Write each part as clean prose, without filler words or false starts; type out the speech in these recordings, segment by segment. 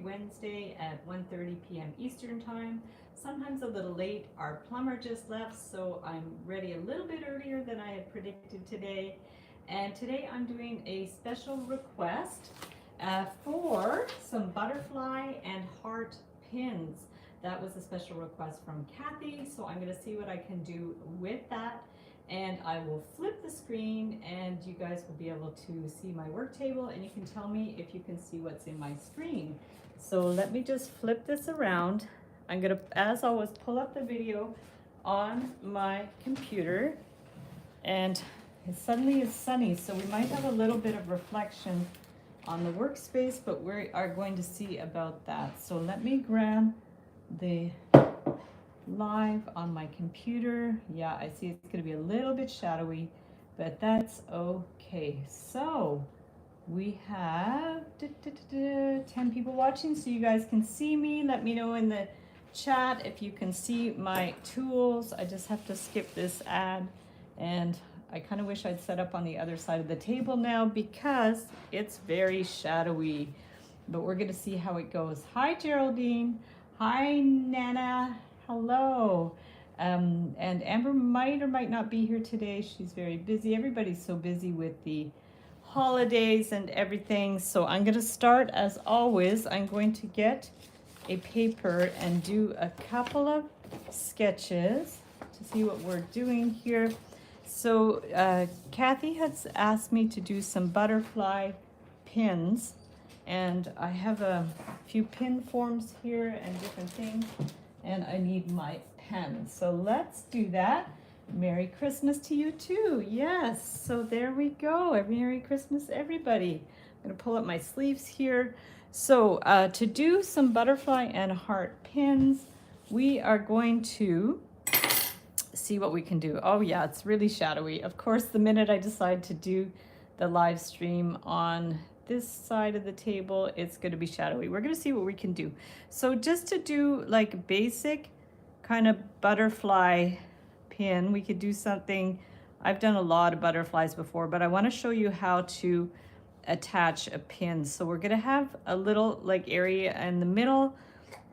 Wednesday at 1:30 p.m. Eastern Time, sometimes a little late. Our plumber just left, so I'm ready a little bit earlier than I had predicted today. And today I'm doing a special request for some butterfly and heart pins. That was a special request from Kathy, so I'm going to see what I can do with that. And I will flip the screen and you guys will be able to see my work table, and you can tell me if you can see what's in my screen. So let me just flip this around. I'm gonna, as always, pull up the video on my computer, and it suddenly is sunny, so we might have a little bit of reflection on the workspace, but we are going to see about that. So let me grab the live on my computer. Yeah, I see it's going to be a little bit shadowy, but that's okay. So we have 10 people watching, so you guys can see me. Let me know in the chat if you can see my tools. I just have to skip this ad, and I kind of wish I'd set up on the other side of the table now because it's very shadowy, but we're going to see how it goes. Hi Geraldine. Hi Nana. Hello. And Amber might or might not be here today. She's very busy. Everybody's so busy with the holidays and everything. So I'm going to start as always. I'm going to get a paper and do a couple of sketches to see what we're doing here. So Kathy has asked me to do some butterfly pins, and I have a few pin forms here and different things. And I need my pen. So let's do that. Merry Christmas to you too. Yes, so there we go. Merry Christmas, everybody. I'm gonna pull up my sleeves here. So to do some butterfly and heart pins, we are going to see what we can do. Oh yeah, it's really shadowy. Of course, the minute I decide to do the live stream on this side of the table, it's going to be shadowy. We're going to see what we can do. So just to do like basic kind of butterfly pin, we could do something. I've done a lot of butterflies before, but I want to show you how to attach a pin. So we're going to have a little like area in the middle,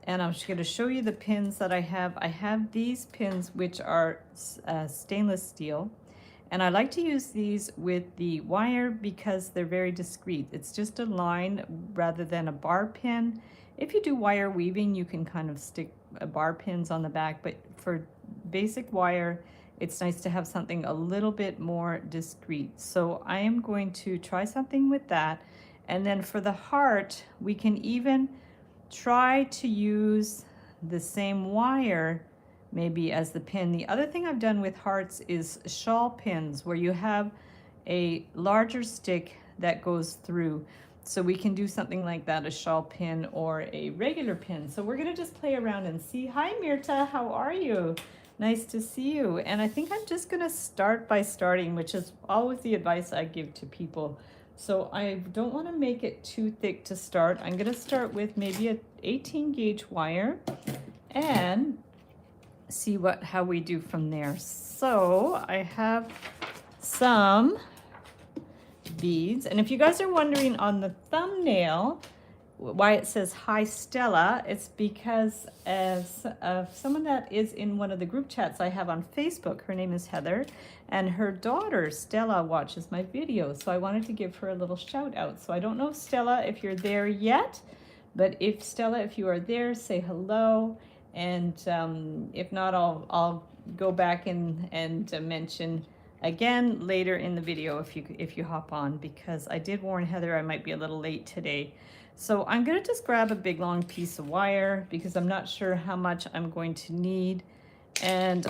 and I'm just going to show you the pins that I have. I have these pins, which are stainless steel. And I like to use these with the wire because they're very discreet. It's just a line rather than a bar pin. If you do wire weaving, you can kind of stick bar pins on the back, but for basic wire, it's nice to have something a little bit more discreet. So I am going to try something with that. And then for the heart, we can even try to use the same wire maybe as the pin. The other thing I've done with hearts is shawl pins, where you have a larger stick that goes through. So we can do something like that, a shawl pin or a regular pin. So we're gonna just play around and see. Hi Mirta, how are you? Nice to see you. And I think I'm just gonna start by starting, which is always the advice I give to people. So I don't wanna make it too thick to start. I'm gonna start with maybe a 18 gauge wire and see how we do from there. So I have some beads, and if you guys are wondering on the thumbnail why it says hi Stella, it's because as someone that is in one of the group chats I have on Facebook, her name is Heather, and her daughter Stella watches my videos, so I wanted to give her a little shout out. So I don't know, Stella, if you're there yet, but if Stella, if you are there, say hello. And if not, I'll go back and mention again later in the video if you hop on, because I did warn Heather I might be a little late today. So I'm gonna just grab a big long piece of wire because I'm not sure how much I'm going to need, and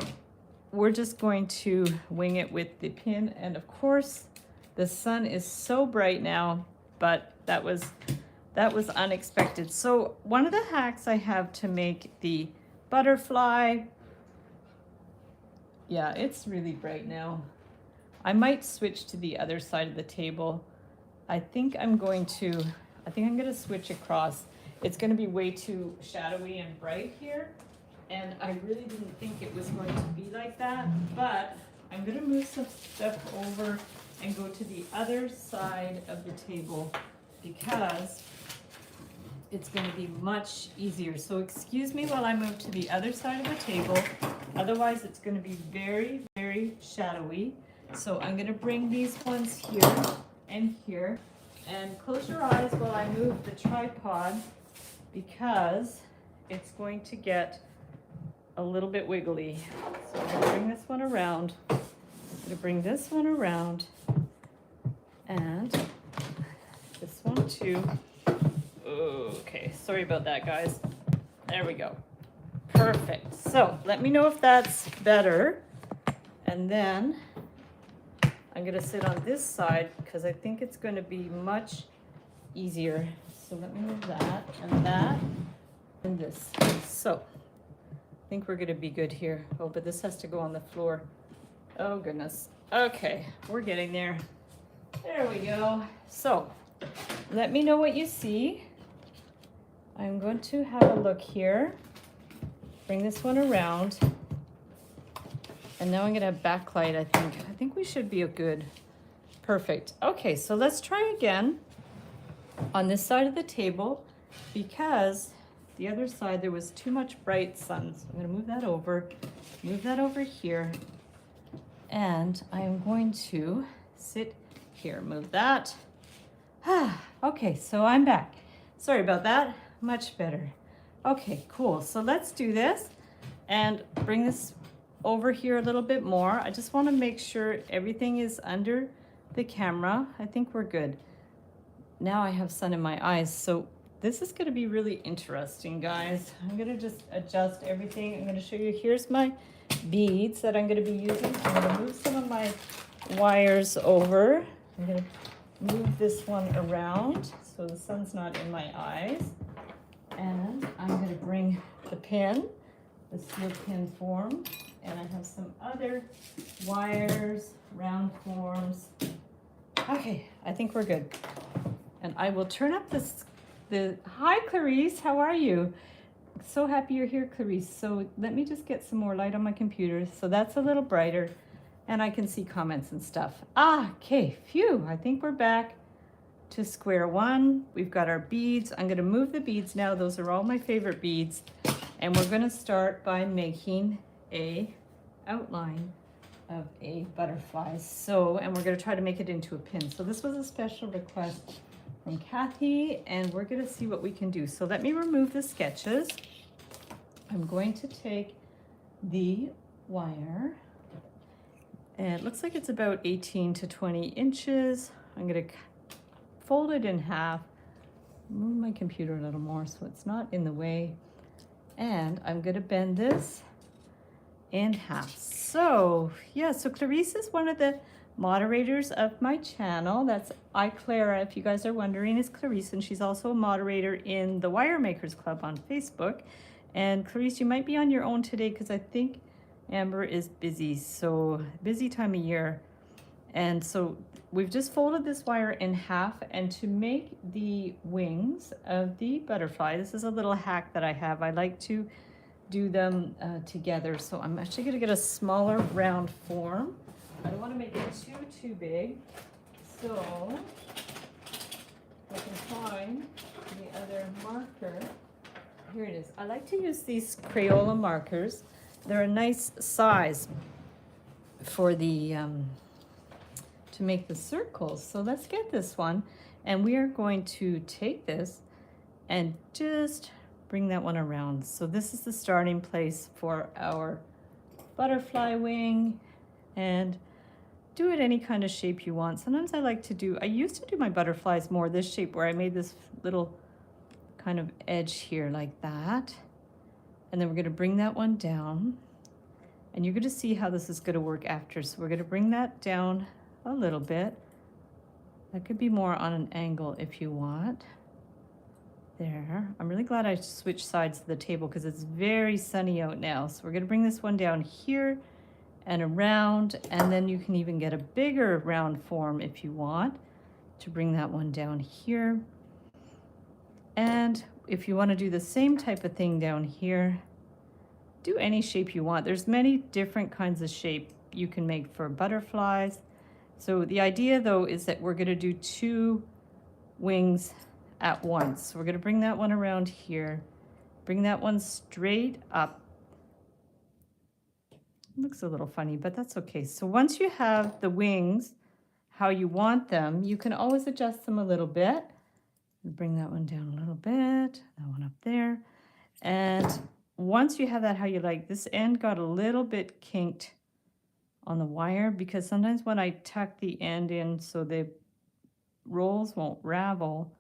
we're just going to wing it with the pin. And of course the sun is so bright now, but that was unexpected. So one of the hacks I have to make the butterfly, yeah, it's really bright now. I might switch to the other side of the table. I think I'm going to switch across. It's going to be way too shadowy and bright here, and I really didn't think it was going to be like that, but I'm going to move some stuff over and go to the other side of the table because it's going to be much easier. So excuse me while I move to the other side of the table. Otherwise, it's going to be very, very shadowy. So I'm going to bring these ones here and here. And close your eyes while I move the tripod because it's going to get a little bit wiggly. So I'm going to bring this one around. I'm going to bring this one around. And this one too. Okay, sorry about that, guys. There we go. Perfect. So let me know if that's better. And then I'm going to sit on this side because I think it's going to be much easier. So let me move that and this. So I think we're going to be good here. Oh, but this has to go on the floor. Oh, goodness. Okay, we're getting there. There we go. So let me know what you see. I'm going to have a look here. Bring this one around. And now I'm going to have backlight, I think. I think we should be a good. Perfect. Okay, so let's try again on this side of the table because the other side there was too much bright sun. So I'm going to move that over here. And I am going to sit here, move that. Okay, so I'm back. Sorry about that. Much better. Okay, cool. So let's do this and bring this over here a little bit more. I just want to make sure everything is under the camera. I think we're good. Now I have sun in my eyes, so this is going to be really interesting, guys. I'm going to just adjust everything. I'm going to show you. Here's my beads that I'm going to be using. I'm going to move some of my wires over. I'm going to move this one around so the sun's not in my eyes. And I'm going to bring the pin, the steel pin form, and I have some other wires, round forms. Okay, I think we're good. And I will turn up hi Clarice, how are you? So happy you're here, Clarice. So let me just get some more light on my computer. So that's a little brighter and I can see comments and stuff. Okay, phew, I think we're back to square one. We've got our beads. I'm going to move the beads now. Those are all my favorite beads. And we're going to start by making a outline of a butterfly. So, and we're going to try to make it into a pin. So this was a special request from Kathy, and we're going to see what we can do. So let me remove the sketches. I'm going to take the wire, and it looks like it's about 18 to 20 inches. I'm going to fold it in half, move my computer a little more so it's not in the way, and I'm going to bend this in half. So yeah, so Clarice is one of the moderators of my channel. That's Clara, if you guys are wondering, is Clarice, and she's also a moderator in the Wire Makers Club on Facebook. And Clarice, you might be on your own today because I think Amber is busy, so busy time of year. And so we've just folded this wire in half, and to make the wings of the butterfly, this is a little hack that I have. I like to do them together. So I'm actually going to get a smaller round form. I don't want to make it too big. So I can find the other marker. Here it is. I like to use these Crayola markers. They're a nice size for the to make the circles. So let's get this one, and we are going to take this and just bring that one around. So this is the starting place for our butterfly wing, and do it any kind of shape you want. Sometimes I used to do my butterflies more this shape where I made this little kind of edge here like that. And then we're going to bring that one down, and you're going to see how this is going to work after. So we're going to bring that down a little bit. That could be more on an angle if you want. There. I'm really glad I switched sides of the table because it's very sunny out now. So we're going to bring this one down here and around, and then you can even get a bigger round form if you want to bring that one down here. And if you want to do the same type of thing down here, do any shape you want. There's many different kinds of shape you can make for butterflies. So the idea though is that we're going to do two wings at once. So we're going to bring that one around here. Bring that one straight up. Looks a little funny, but that's okay. So once you have the wings how you want them, you can always adjust them a little bit. Bring that one down a little bit, that one up there. And once you have that how you like, this end got a little bit kinked on the wire because sometimes when I tuck the end in so the rolls won't ravel,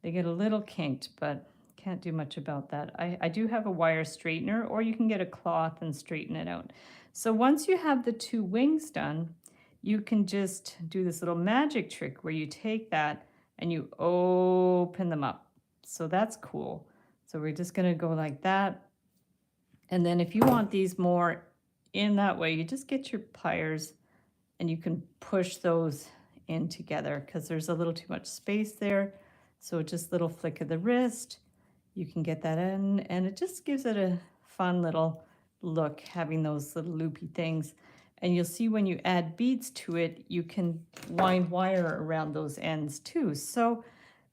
they get a little kinked, but can't do much about that. I do have a wire straightener, or you can get a cloth and straighten it out. So once you have the two wings done, you can just do this little magic trick where you take that and you open them up. So that's cool. So we're just going to go like that. And then if you want these more in that way, you just get your pliers and you can push those in together because there's a little too much space there. So just little flick of the wrist, you can get that in, and it just gives it a fun little look having those little loopy things. And you'll see when you add beads to it, you can wind wire around those ends too. So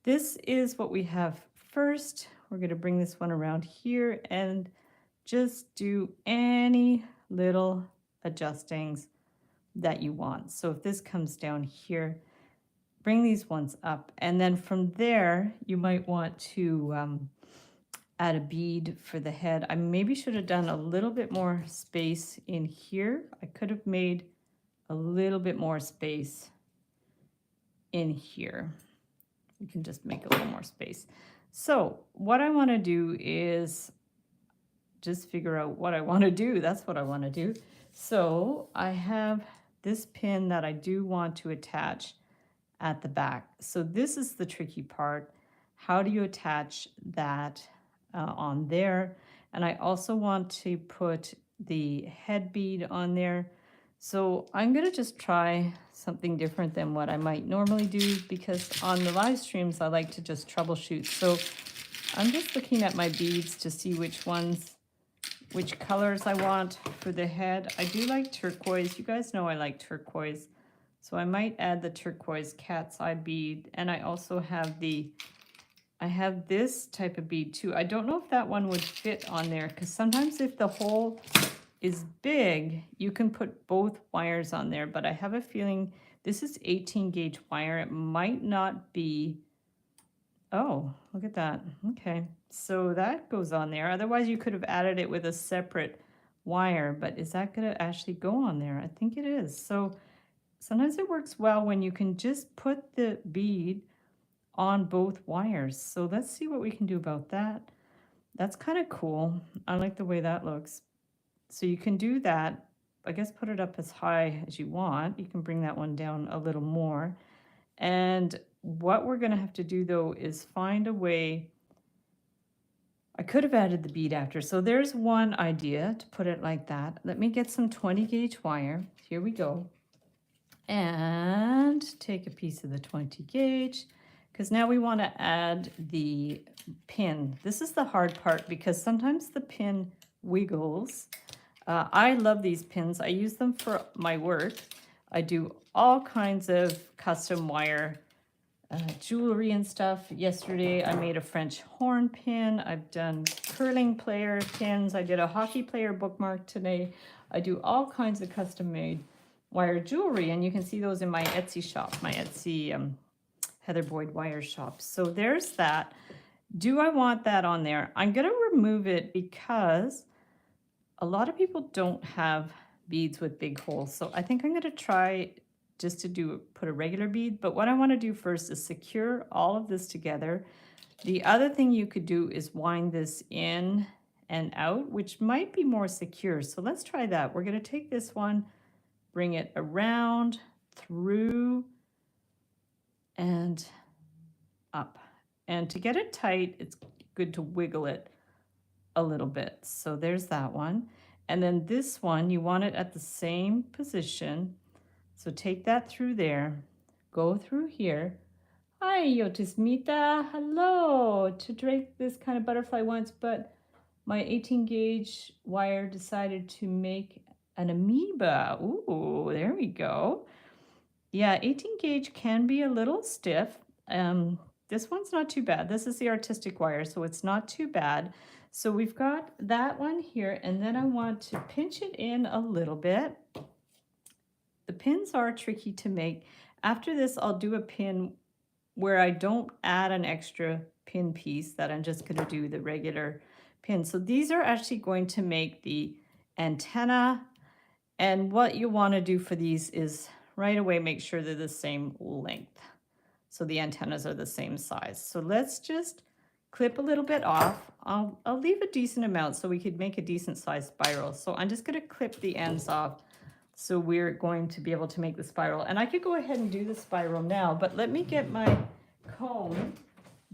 this is what we have first. We're going to bring this one around here and just do any little adjustings that you want. So if this comes down here, bring these ones up, and then from there you might want to add a bead for the head. I maybe should have done a little bit more space in here. I could have made a little bit more space in here. You can just make a little more space. So what I want to do is just figure out what I want to do. That's what I want to do. So I have this pin that I do want to attach at the back. So this is the tricky part. How do you attach that on there? And I also want to put the head bead on there. So I'm going to just try something different than what I might normally do, because on the live streams I like to just troubleshoot. So I'm just looking at my beads to see which colors I want for the head. I do like turquoise. You guys know I like turquoise. So I might add the turquoise cat's eye bead, and I also have I have this type of bead too. I don't know if that one would fit on there, because sometimes if the hole is big, you can put both wires on there, but I have a feeling this is 18 gauge wire. It might not be. Oh, look at that. Okay, so that goes on there. Otherwise you could have added it with a separate wire, but is that going to actually go on there? I think it is. So sometimes it works well when you can just put the bead on both wires. So let's see what we can do about that. That's kind of cool. I like the way that looks. So you can do that. I guess put it up as high as you want. You can bring that one down a little more. And what we're going to have to do though is find a way. I could have added the bead after. So there's one idea to put it like that. Let me get some 20 gauge wire. Here we go. And take a piece of the 20 gauge, because now we want to add the pin. This is the hard part because sometimes the pin wiggles. I love these pins. I use them for my work. I do all kinds of custom wire jewelry and stuff. Yesterday I made a French horn pin. I've done curling player pins. I did a hockey player bookmark today. I do all kinds of custom made wire jewelry, and you can see those in my Etsy shop, my Etsy Heather Boyd wire shop. So there's that. Do I want that on there? I'm going to remove it because a lot of people don't have beads with big holes. So I think I'm going to try just to put a regular bead. But what I want to do first is secure all of this together. The other thing you could do is wind this in and out, which might be more secure. So let's try that. We're going to take this one, bring it around, through, and up. And to get it tight, it's good to wiggle it a little bit. So there's that one. And then this one, you want it at the same position. So take that through there, go through here. Hi, Yotismita. Hello. To drape this kind of butterfly once, but my 18 gauge wire decided to make an amoeba. Ooh, there we go. Yeah, 18 gauge can be a little stiff. this one's not too bad. This is the artistic wire, so it's not too bad. So we've got that one here, and then I want to pinch it in a little bit. The pins are tricky to make. After this, I'll do a pin where I don't add an extra pin piece, that I'm just going to do the regular pin. So these are actually going to make the antenna. And what you want to do for these is right away make sure they're the same length. So the antennas are the same size. So let's just clip a little bit off. I'll leave a decent amount so we could make a decent sized spiral. So I'm just going to clip the ends off. So we're going to be able to make the spiral. And I could go ahead and do the spiral now, but let me get my cone,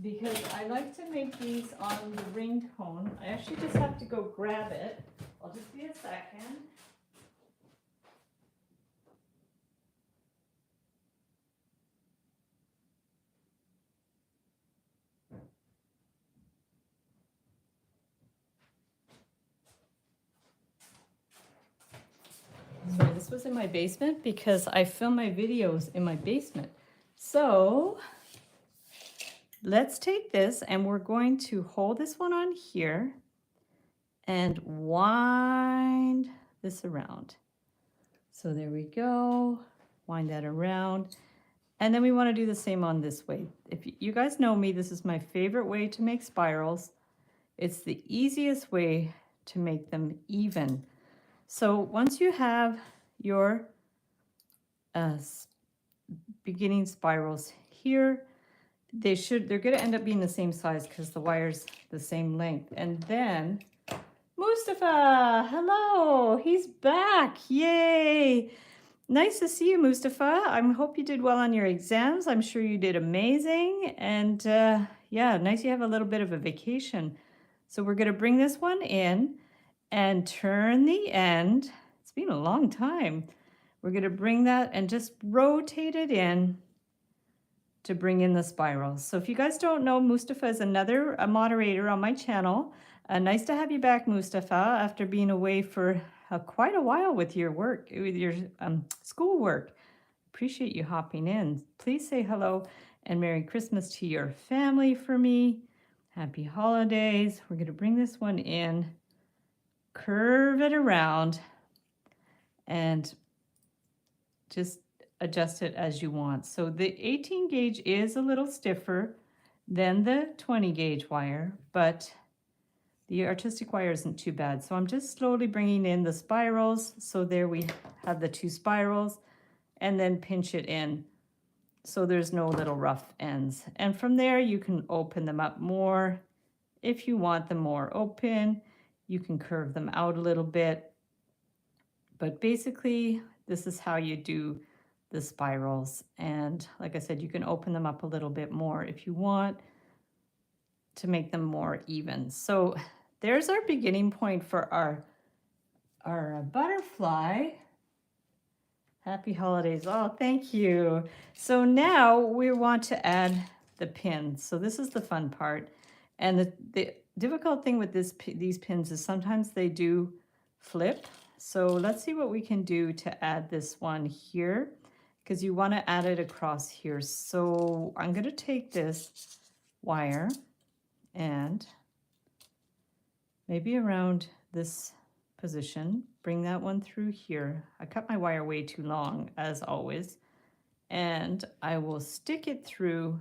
because I like to make these on the ring cone. I actually just have to go grab it. I'll just be a second. Sorry, this was in my basement because I film my videos in my basement. So let's take this and we're going to hold this one on here and wind this around. So there we go. Wind that around. And then we want to do the same on this way. If you guys know me, this is my favorite way to make spirals. It's the easiest way to make them even. So once you have your beginning spirals here, they're going to end up being the same size because the wire's the same length. And then Mustafa, hello, he's back. Yay. Nice to see you, Mustafa. I hope you did well on your exams. I'm sure you did amazing. And yeah, nice you have a little bit of a vacation. So we're going to bring this one in and turn the end. It's been a long time. We're going to bring that and just rotate it in to bring in the spirals. So if you guys don't know, Mustafa is another moderator on my channel. Nice to have you back, Mustafa, after being away for quite a while with your work, with your school work. Appreciate you hopping in. Please say hello and Merry Christmas to your family for me. Happy holidays. We're going to bring this one in, curve it around, and just adjust it as you want. So the 18 gauge is a little stiffer than the 20 gauge wire, but the artistic wire isn't too bad. So I'm just slowly bringing in the spirals. So there we have the two spirals, and then pinch it in so there's no little rough ends. And from there you can open them up more. If you want them more open, you can curve them out a little bit. But basically, this is how you do the spirals. And like I said, you can open them up a little bit more if you want to make them more even. So there's our beginning point for our butterfly. Happy holidays. Oh, thank you. So now we want to add the pins. So this is the fun part. And the difficult thing with these pins is sometimes they do flip. So let's see what we can do to add this one here, because you want to add it across here. So I'm going to take this wire and maybe around this position, bring that one through here. I cut my wire way too long, as always, and I will stick it through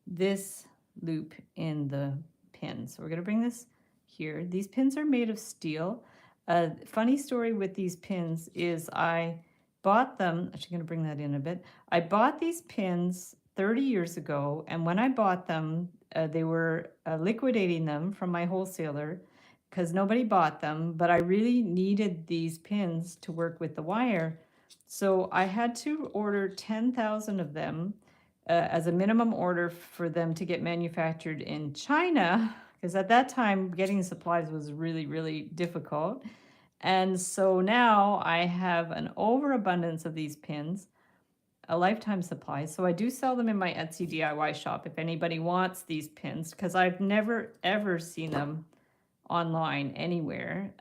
this loop in the pin. So we're going to bring this here. These pins are made of steel. Funny story with these pins is I bought them, actually going to bring that in a bit. I bought these pins 30 years ago, and when I bought them, they were liquidating them from my wholesaler because nobody bought them, but I really needed these pins to work with the wire. So I had to order 10,000 of them as a minimum order for them to get manufactured in China, because at that time getting supplies was really, really difficult. And so now I have an overabundance of these pins, a lifetime supply. So I do sell them in my Etsy DIY shop if anybody wants these pins, because I've never ever seen them online anywhere.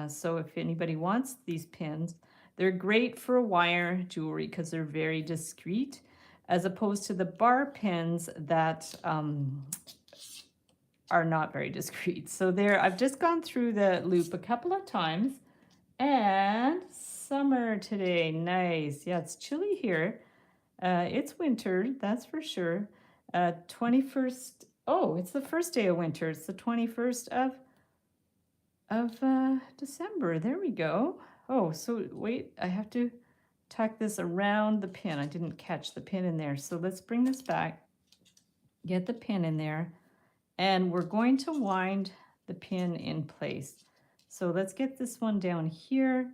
So if anybody wants these pins, they're great for wire jewelry because they're very discreet. as opposed to the bar pins that are not very discreet. So there, I've just gone through the loop a couple of times, and summer today, nice. Yeah, it's chilly here. It's winter, that's for sure. 21st, oh, it's the first day of winter. It's the 21st of December. There we go. Oh, so wait, I have to tuck this around the pin. I didn't catch the pin in there. So let's bring this back, get the pin in there, and we're going to wind the pin in place. So let's get this one down here,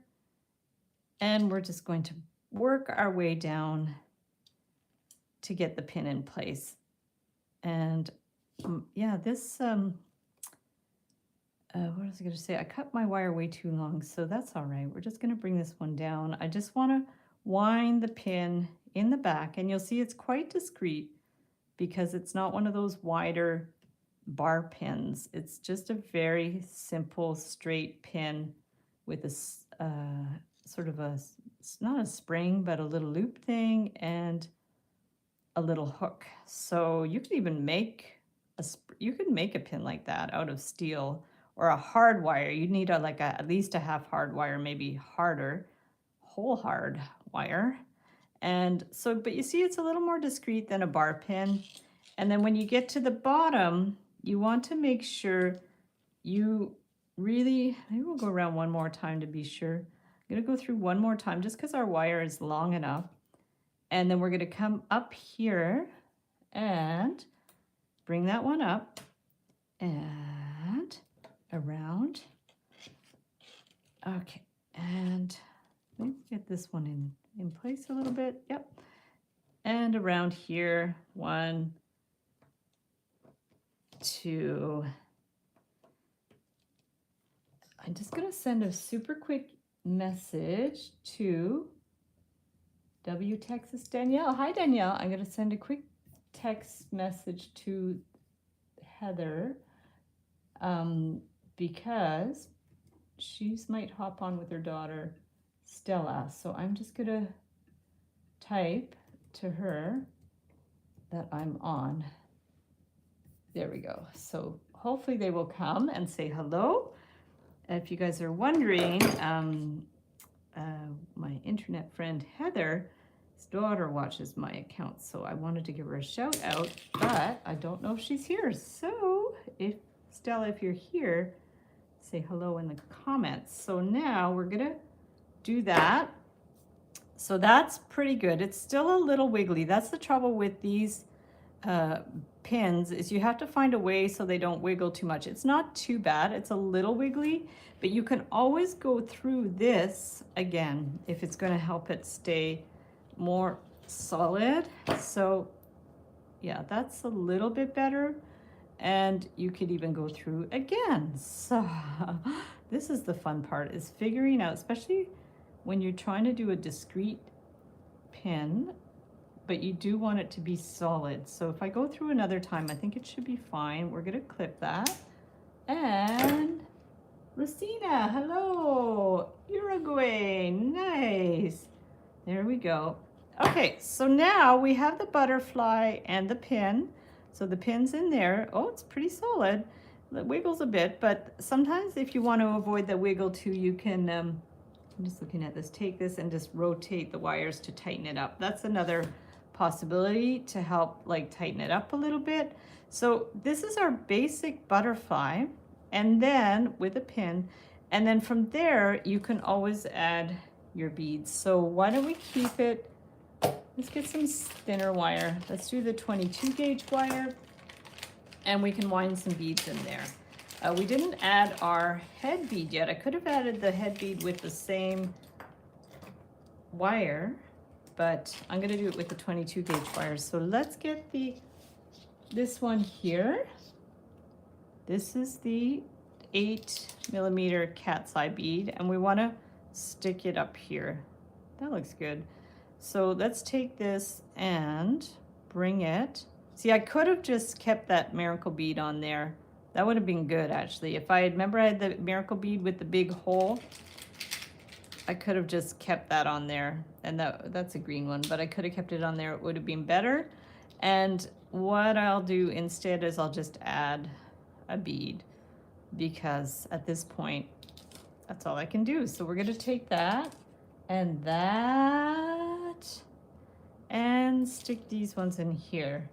and we're just going to work our way down to get the pin in place. And yeah, this, what was I going to say? I cut my wire way too long, so that's all right. We're just going to bring this one down. I just want to wind the pin in the back, and you'll see it's quite discreet because it's not one of those wider bar pins. It's just a very simple straight pin with a sort of a, it's not a spring, but a little loop thing and a little hook. So you can even make a pin like that out of steel or a hard wire. You need at least a half hard wire, maybe harder, whole hard wire. And so, but you see it's a little more discreet than a bar pin. And then when you get to the bottom, you want to make sure you really, maybe we'll go around one more time to be sure. I'm going to go through one more time just because our wire is long enough. And then we're going to come up here and bring that one up and around. Okay, and let's get this one in place a little bit. Yep. And around here, 1, 2. I'm just going to send a super quick message to W Texas Danielle. Hi, Danielle. I'm going to send a quick text message to Heather because she might hop on with her daughter, Stella. So I'm just going to type to her that I'm on. There we go. So hopefully they will come and say hello. If you guys are wondering, my internet friend Heather's daughter watches my account, so I wanted to give her a shout out, but I don't know if she's here. So if Stella, if you're here, say hello in the comments. So now we're gonna do that. So that's pretty good. It's still a little wiggly. That's the trouble with these pins, is you have to find a way so they don't wiggle too much. It's not too bad. It's a little wiggly, but you can always go through this again if it's going to help it stay more solid. So yeah, that's a little bit better. And you could even go through again. So this is the fun part, is figuring out, especially when you're trying to do a discrete pin, but you do want it to be solid. So if I go through another time, I think it should be fine. We're going to clip that. And Rosina, hello. Uruguay, nice. There we go. Okay, so now we have the butterfly and the pin. So the pin's in there. Oh, it's pretty solid. It wiggles a bit, but sometimes if you want to avoid the wiggle too, you can, I'm just looking at this, take this and just rotate the wires to tighten it up. That's another possibility to help tighten it up a little bit. So this is our basic butterfly, and then with a pin, and then from there you can always add your beads. So why don't we keep it, let's get some thinner wire. Let's do the 22 gauge wire, and we can wind some beads in there. We didn't add our head bead yet. I could have added the head bead with the same wire, but I'm going to do it with the 22 gauge wire. So let's get this one here. This is the 8mm cat's eye bead, and we want to stick it up here. That looks good. So let's take this and bring it. See, I could have just kept that miracle bead on there. That would have been good, actually. If I remember, I had the miracle bead with the big hole. I could have just kept that on there, and that's a green one, but I could have kept it on there. It would have been better. And what I'll do instead is I'll just add a bead, because at this point, that's all I can do. So we're gonna take that and that and stick these ones in here.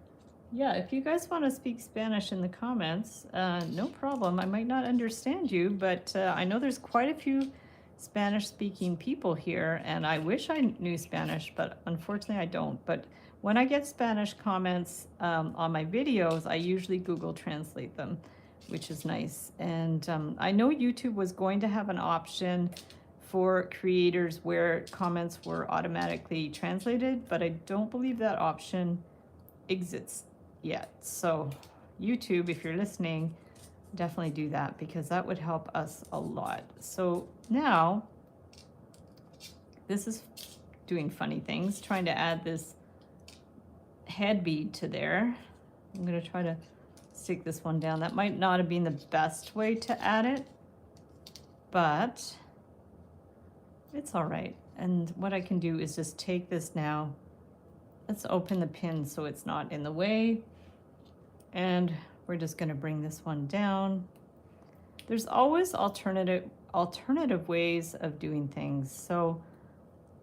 Yeah, if you guys want to speak Spanish in the comments, no problem. I might not understand you, but I know there's quite a few Spanish-speaking people here, and I wish I knew Spanish, but unfortunately I don't. But when I get Spanish comments on my videos, I usually Google Translate them, which is nice. And I know YouTube was going to have an option for creators where comments were automatically translated, but I don't believe that option exists yet. So YouTube, if you're listening, definitely do that, because that would help us a lot. So now this is doing funny things, trying to add this head bead to there. I'm going to try to stick this one down. That might not have been the best way to add it, but it's all right. And what I can do is just take this now. Let's open the pin so it's not in the way. And we're just going to bring this one down. There's always alternative ways of doing things. So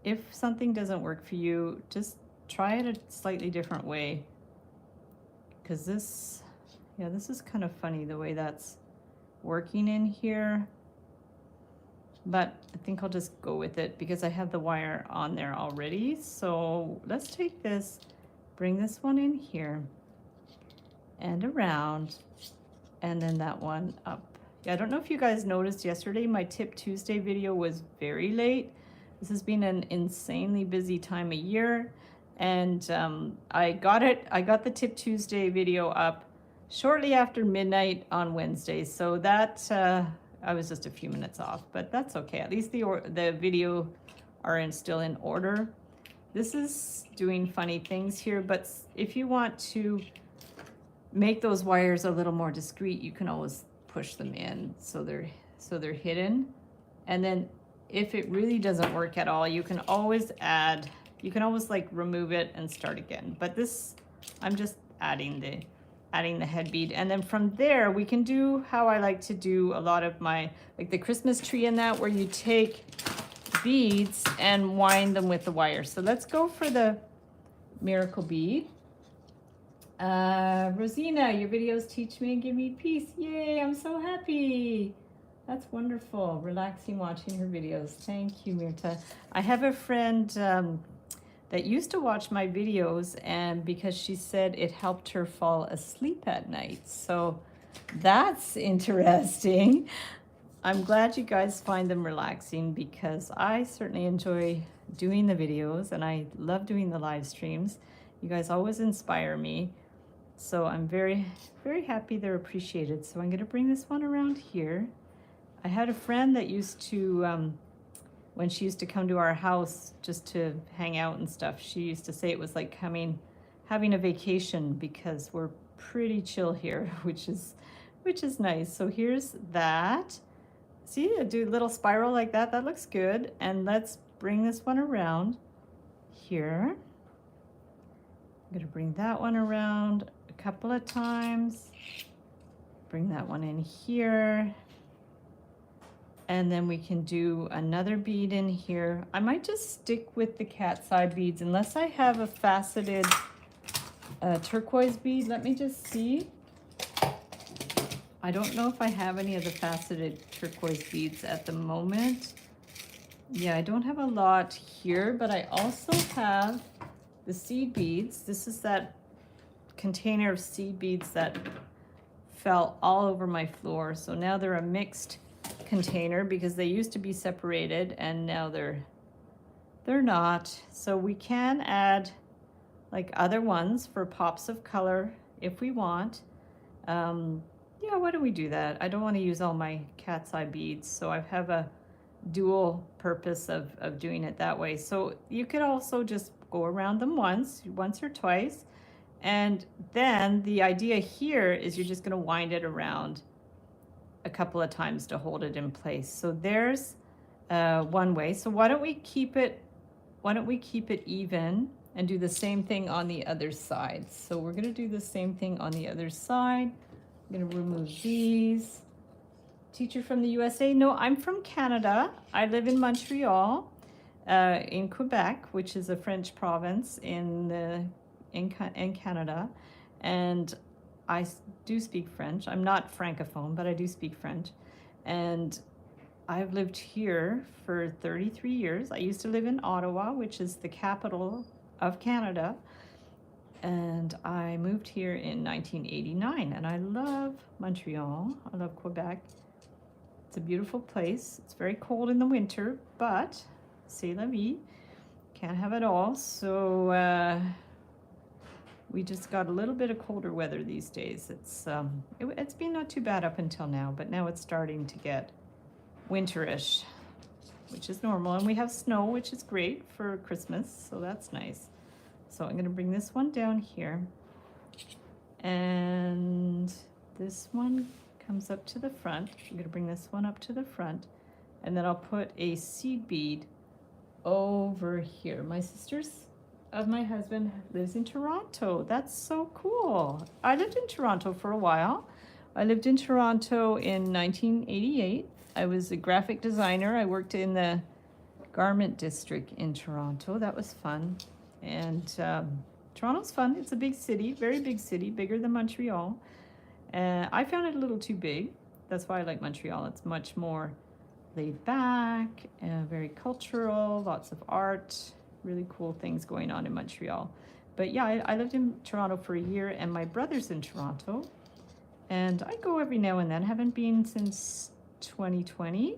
if something doesn't work for you, just try it a slightly different way. Because this is kind of funny the way that's working in here. But I think I'll just go with it because I have the wire on there already. So let's take this, bring this one in here and around, and then that one up. Yeah, I don't know if you guys noticed yesterday, my Tip Tuesday video was very late. This has been an insanely busy time of year. And I got the Tip Tuesday video up shortly after midnight on Wednesday. So that, I was just a few minutes off, but that's okay. At least the video are still in order. This is doing funny things here, but if you want to make those wires a little more discreet, you can always push them in so they're hidden. And then if it really doesn't work at all, you can always like remove it and start again. But this, I'm just adding the head bead, and then from there we can do how I like to do a lot of my, like the Christmas tree and that, where you take beads and wind them with the wire. So let's go for the miracle bead. Rosina, your videos teach me and give me peace. Yay, I'm so happy. That's wonderful. Relaxing watching her videos. Thank you, Mirta. I have a friend that used to watch my videos, and because she said it helped her fall asleep at night. So that's interesting. I'm glad you guys find them relaxing, because I certainly enjoy doing the videos and I love doing the live streams. You guys always inspire me. So I'm very, very happy they're appreciated. So I'm going to bring this one around here. I had a friend that used to, when she used to come to our house just to hang out and stuff, she used to say it was like having a vacation, because we're pretty chill here, which is nice. So here's that. See, I do a little spiral like that. That looks good. And let's bring this one around here. I'm going to bring that one around a couple of times. Bring that one in here. And then we can do another bead in here. I might just stick with the cat's eye beads unless I have a faceted turquoise bead. Let me just see. I don't know if I have any of the faceted turquoise beads at the moment. Yeah, I don't have a lot here, but I also have the seed beads. This is that container of seed beads that fell all over my floor. So now they're a mixed container, because they used to be separated and now they're not. So we can add like other ones for pops of color if we want. Yeah, why don't we do that? I don't want to use all my cat's eye beads, so I have a dual purpose of doing it that way. So you could also just go around them once or twice, and then the idea here is you're just going to wind it around a couple of times to hold it in place. So there's one way. So why don't we keep it even and do the same thing on the other side. So we're gonna do the same thing on the other side. I'm gonna remove these. Teacher from the USA? No, I'm from Canada. I live in Montreal, in Quebec, which is a French province in Canada, and I do speak French. I'm not francophone, but I do speak French, and I've lived here for 33 years. I used to live in Ottawa, which is the capital of Canada, and I moved here in 1989, and I love Montreal. I love Quebec. It's a beautiful place. It's very cold in the winter, but c'est la vie. Can't have it all. So we just got a little bit of colder weather these days. It's been not too bad up until now, but now it's starting to get winterish, which is normal. And we have snow, which is great for Christmas, so that's nice. So I'm gonna bring this one down here, and this one comes up to the front. I'm gonna bring this one up to the front, and then I'll put a seed bead over here. My sister's of my husband lives in Toronto. That's so cool. I lived in Toronto for a while. I lived in Toronto in 1988. I was a graphic designer. I worked in the garment district in Toronto. That was fun. And Toronto's fun. It's a big city, very big city, bigger than Montreal. I found it a little too big. That's why I like Montreal. It's much more laid back, very cultural, lots of art, really cool things going on in Montreal. But yeah, I lived in Toronto for a year, and my brother's in Toronto. And I go every now and then. Haven't been since 2020,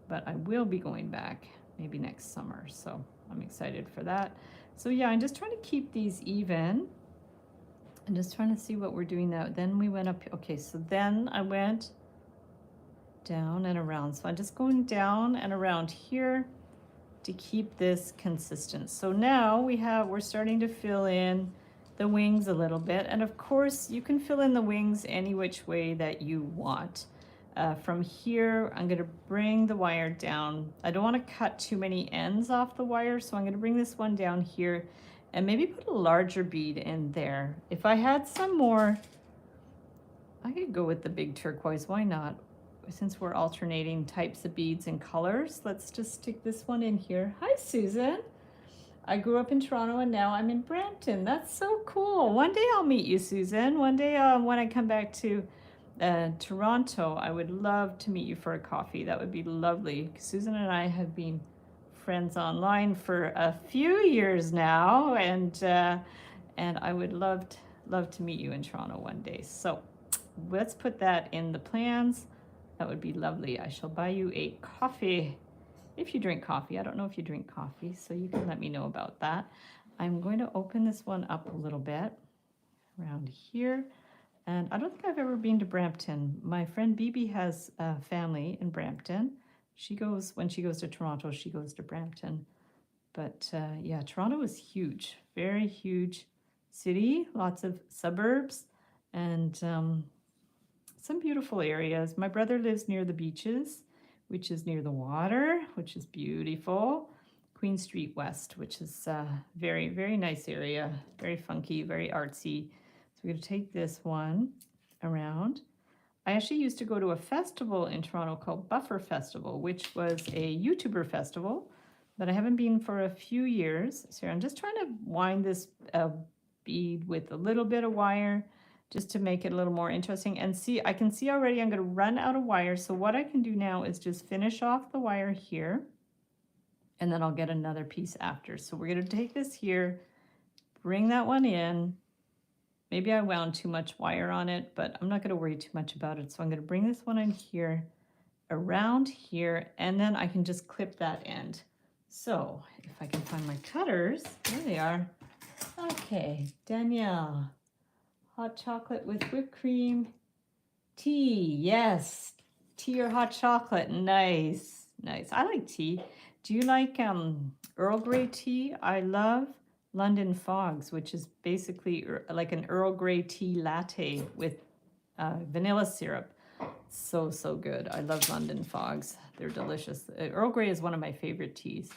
but I will be going back maybe next summer. So I'm excited for that. So yeah, I'm just trying to keep these even. I'm just trying to see what we're doing now. Then we went up, okay, so then I went down and around. So I'm just going down and around here to keep this consistent. So now we're starting to fill in the wings a little bit. And of course, you can fill in the wings any which way that you want. From here, I'm gonna bring the wire down. I don't wanna cut too many ends off the wire, so I'm gonna bring this one down here and maybe put a larger bead in there. If I had some more, I could go with the big turquoise, why not? Since we're alternating types of beads and colors, let's just stick this one in here. Hi, Susan. I grew up in Toronto and now I'm in Brampton. That's so cool. One day I'll meet you, Susan. One day when I come back to Toronto, I would love to meet you for a coffee. That would be lovely. Susan and I have been friends online for a few years now, and I would love to meet you in Toronto one day. So let's put that in the plans. That would be lovely. I shall buy you a coffee if you drink coffee. I don't know if you drink coffee, so you can let me know about that. I'm going to open this one up a little bit around here. And I don't think I've ever been to Brampton. My friend Bibi has a family in Brampton. When she goes to Toronto, she goes to Brampton. But yeah, Toronto is huge, very huge city, lots of suburbs, and some beautiful areas. My brother lives near the beaches, which is near the water, which is beautiful. Queen Street West, which is a very, very nice area, very funky, very artsy. So we're going to take this one around. I actually used to go to a festival in Toronto called Buffer Festival, which was a YouTuber festival, but I haven't been for a few years. So I'm just trying to wind this bead with a little bit of wire just to make it a little more interesting. And see, I can see already I'm going to run out of wire. So what I can do now is just finish off the wire here, and then I'll get another piece after. So we're going to take this here, bring that one in. Maybe I wound too much wire on it, but I'm not going to worry too much about it. So I'm going to bring this one in here, around here, and then I can just clip that end. So if I can find my cutters, there they are. Okay, Danielle, hot chocolate with whipped cream, tea, yes, tea or hot chocolate, nice, nice. I like tea. Do you like Earl Grey tea? I love London Fogs, which is basically like an Earl Grey tea latte with vanilla syrup. So, so good. I love London fogs. They're delicious. Earl Grey is one of my favorite teas.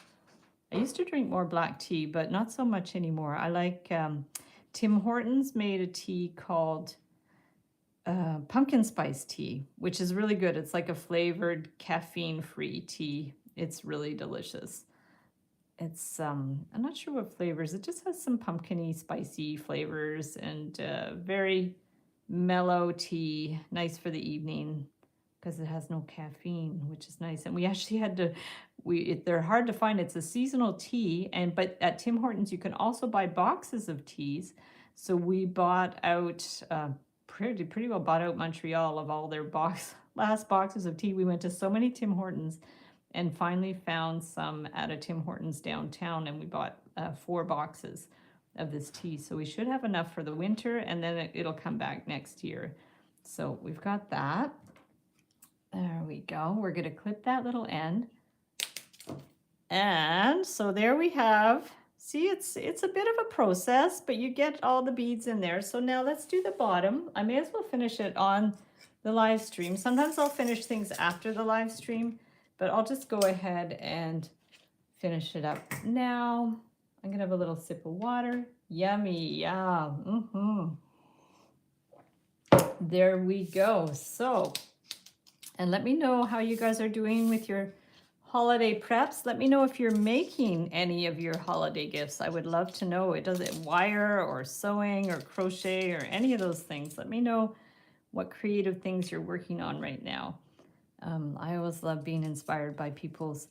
I used to drink more black tea, but not so much anymore. I like Tim Hortons made a tea called pumpkin spice tea, which is really good. It's like a flavored caffeine-free tea. It's really delicious. It's I'm not sure what flavors. It just has some pumpkiny, spicy flavors and very mellow tea, nice for the evening because it has no caffeine, which is nice. And we actually had to they're hard to find. It's a seasonal tea, and but at Tim Hortons you can also buy boxes of teas. So we bought out pretty well bought out Montreal of all their last boxes of tea. We went to so many Tim Hortons and finally found some at a Tim Hortons downtown, and we bought 4 boxes of this tea. So we should have enough for the winter, and then it'll come back next year. So we've got that. There we go. We're going to clip that little end. And so there we have, see, it's a bit of a process, but you get all the beads in there. So now let's do the bottom. I may as well finish it on the live stream. Sometimes I'll finish things after the live stream, but I'll just go ahead and finish it up now. I'm gonna have a little sip of water. Yummy, yeah. There we go. So, and let me know how you guys are doing with your holiday preps. Let me know if you're making any of your holiday gifts. I would love to know. It doesn't wire or sewing or crochet or any of those things. Let me know what creative things you're working on right now. I always love being inspired by people's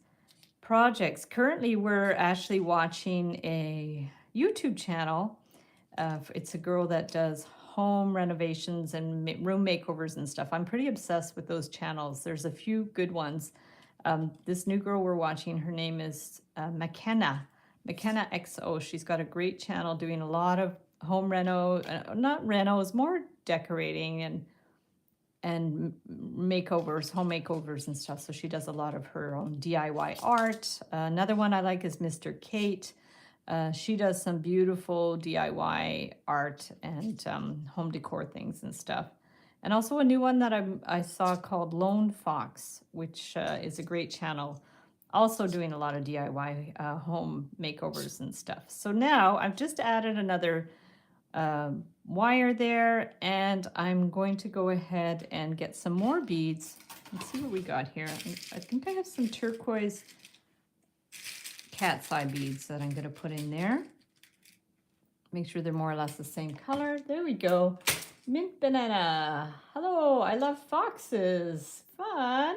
projects. Currently, we're actually watching a YouTube channel. It's a girl that does home renovations and room makeovers and stuff. I'm pretty obsessed with those channels. There's a few good ones. This new girl we're watching, her name is McKenna XO. She's got a great channel doing a lot of home not renos, more decorating and makeovers, home makeovers and stuff. So she does a lot of her own DIY art. Another one I like is Mr. Kate. She does some beautiful DIY art and home decor things and stuff. And also a new one that I saw called Lone Fox, which is a great channel. Also doing a lot of DIY home makeovers and stuff. So now I've just added another wire there, and I'm going to go ahead and get some more beads. Let's see what we got here. I think I have some turquoise cat's eye beads that I'm going to put in there. Make sure they're more or less the same color. There we go. Mint banana. Hello, I love foxes. Fun.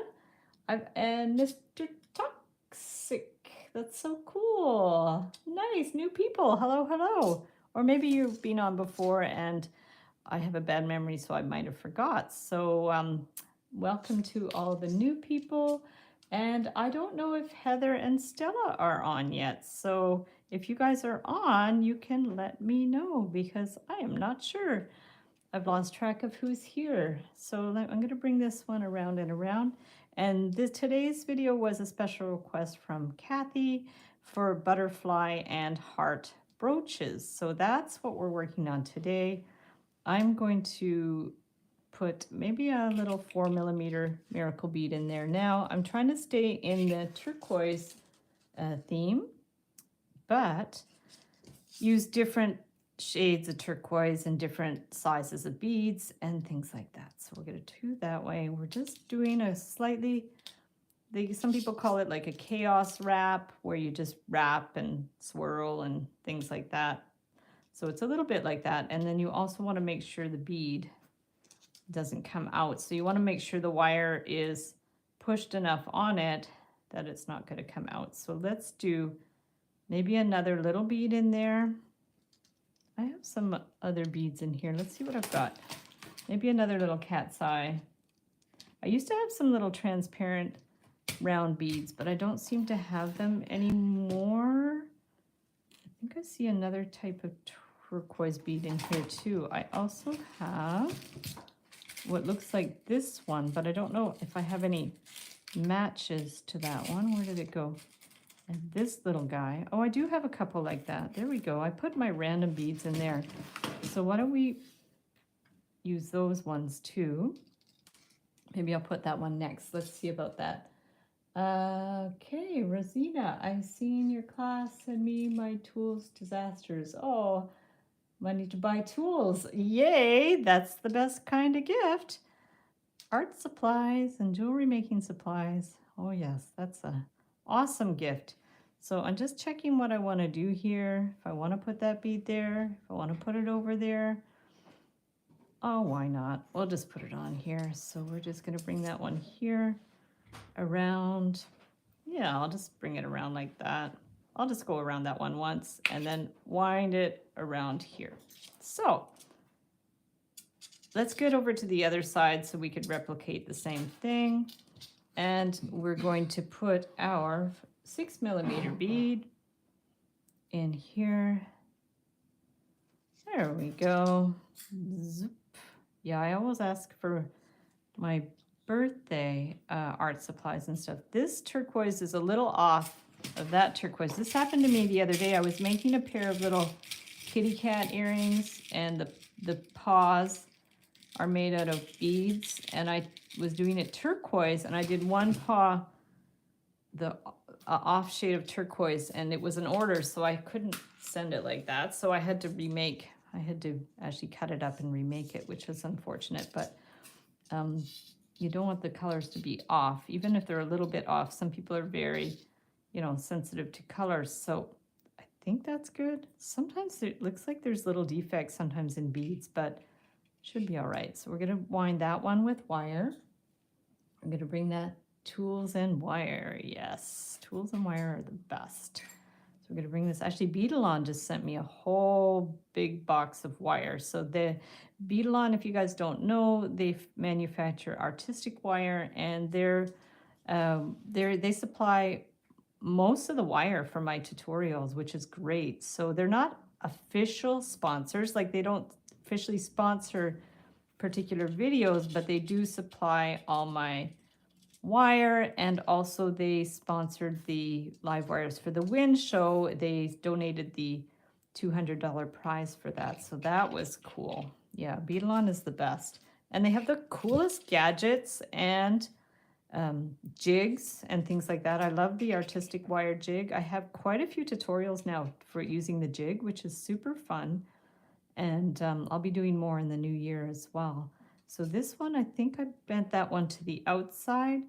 And Mr. Toxic. That's so cool. Nice, new people. Hello, hello. Or maybe you've been on before and I have a bad memory, so I might have forgot. So welcome to all the new people. And I don't know if Heather and Stella are on yet. So if you guys are on, you can let me know because I am not sure. I've lost track of who's here. So I'm going to bring this one around and around. And today's video was a special request from Kathy for Butterfly and Heart Brooches. So that's what we're working on today. I'm going to put maybe a little 4mm miracle bead in there. Now I'm trying to stay in the turquoise theme, but use different shades of turquoise and different sizes of beads and things like that. So we're going to do that way. We're just doing a slightly, some people call it like a chaos wrap, where you just wrap and swirl and things like that. So it's a little bit like that. And then you also want to make sure the bead doesn't come out. So you want to make sure the wire is pushed enough on it that it's not going to come out. So let's do maybe another little bead in there. I have some other beads in here. Let's see what I've got. Maybe another little cat's eye. I used to have some little transparent round beads, but I don't seem to have them anymore. I think I see another type of turquoise bead in here too. I also have what looks like this one, but I don't know if I have any matches to that one. Where did it go? And this little guy. Oh, I do have a couple like that. There we go. I put my random beads in there. So why don't we use those ones too? Maybe I'll put that one next. Let's see about that. Okay, Rosina, I seen your class send me my tools disasters. Oh, money to buy tools. Yay, that's the best kind of gift. Art supplies and jewelry making supplies. Oh yes, that's a awesome gift. So I'm just checking what I want to do here. If I want to put that bead there, if I want to put it over there. Oh, why not? We'll just put it on here. So we're just going to bring that one here around. Yeah, I'll just bring it around like that. I'll just go around that one once and then wind it around here. So let's get over to the other side so we could replicate the same thing. And we're going to put our 6mm bead in here. There we go. Zoop. Yeah, I always ask for my birthday art supplies and stuff. This turquoise is a little off of that turquoise. This happened to me the other day. I was making a pair of little kitty cat earrings, and the paws are made out of beads, and I was doing it turquoise, and I did one paw the off shade of turquoise, and it was an order, so I couldn't send it like that, so I had to remake. I had to actually cut it up and remake it, which was unfortunate, but you don't want the colors to be off, even if they're a little bit off. Some people are very, sensitive to colors, so I think that's good. Sometimes it looks like there's little defects sometimes in beads, but should be all right. So we're going to wind that one with wire. I'm going to bring that tools and wire. Yes, tools and wire are the best. So we're going to bring this. Actually, Beadalon just sent me a whole big box of wire. So the Beadalon, if you guys don't know, they manufacture artistic wire, and they supply most of the wire for my tutorials, which is great. So they're not official sponsors, like they don't officially sponsor particular videos, but they do supply all my wire, and also they sponsored the live wires for the Win show. They donated the $200 prize for that, so that was cool. Yeah, Beadalon is the best, and they have the coolest gadgets and jigs and things like that. I love the artistic wire jig. I have quite a few tutorials now for using the jig, which is super fun, and I'll be doing more in the new year as well. So this one, I think I bent that one to the outside.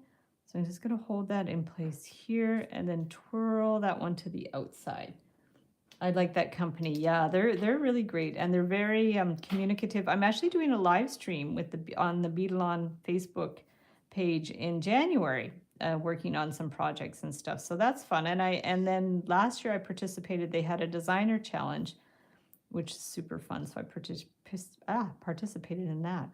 So I'm just going to hold that in place here and then twirl that one to the outside. I like that company. Yeah, they're really great, and they're very communicative. I'm actually doing a live stream on the Beadalon Facebook page in January, working on some projects and stuff. So that's fun. And then last year I participated. They had a designer challenge, which is super fun. So I participated in that,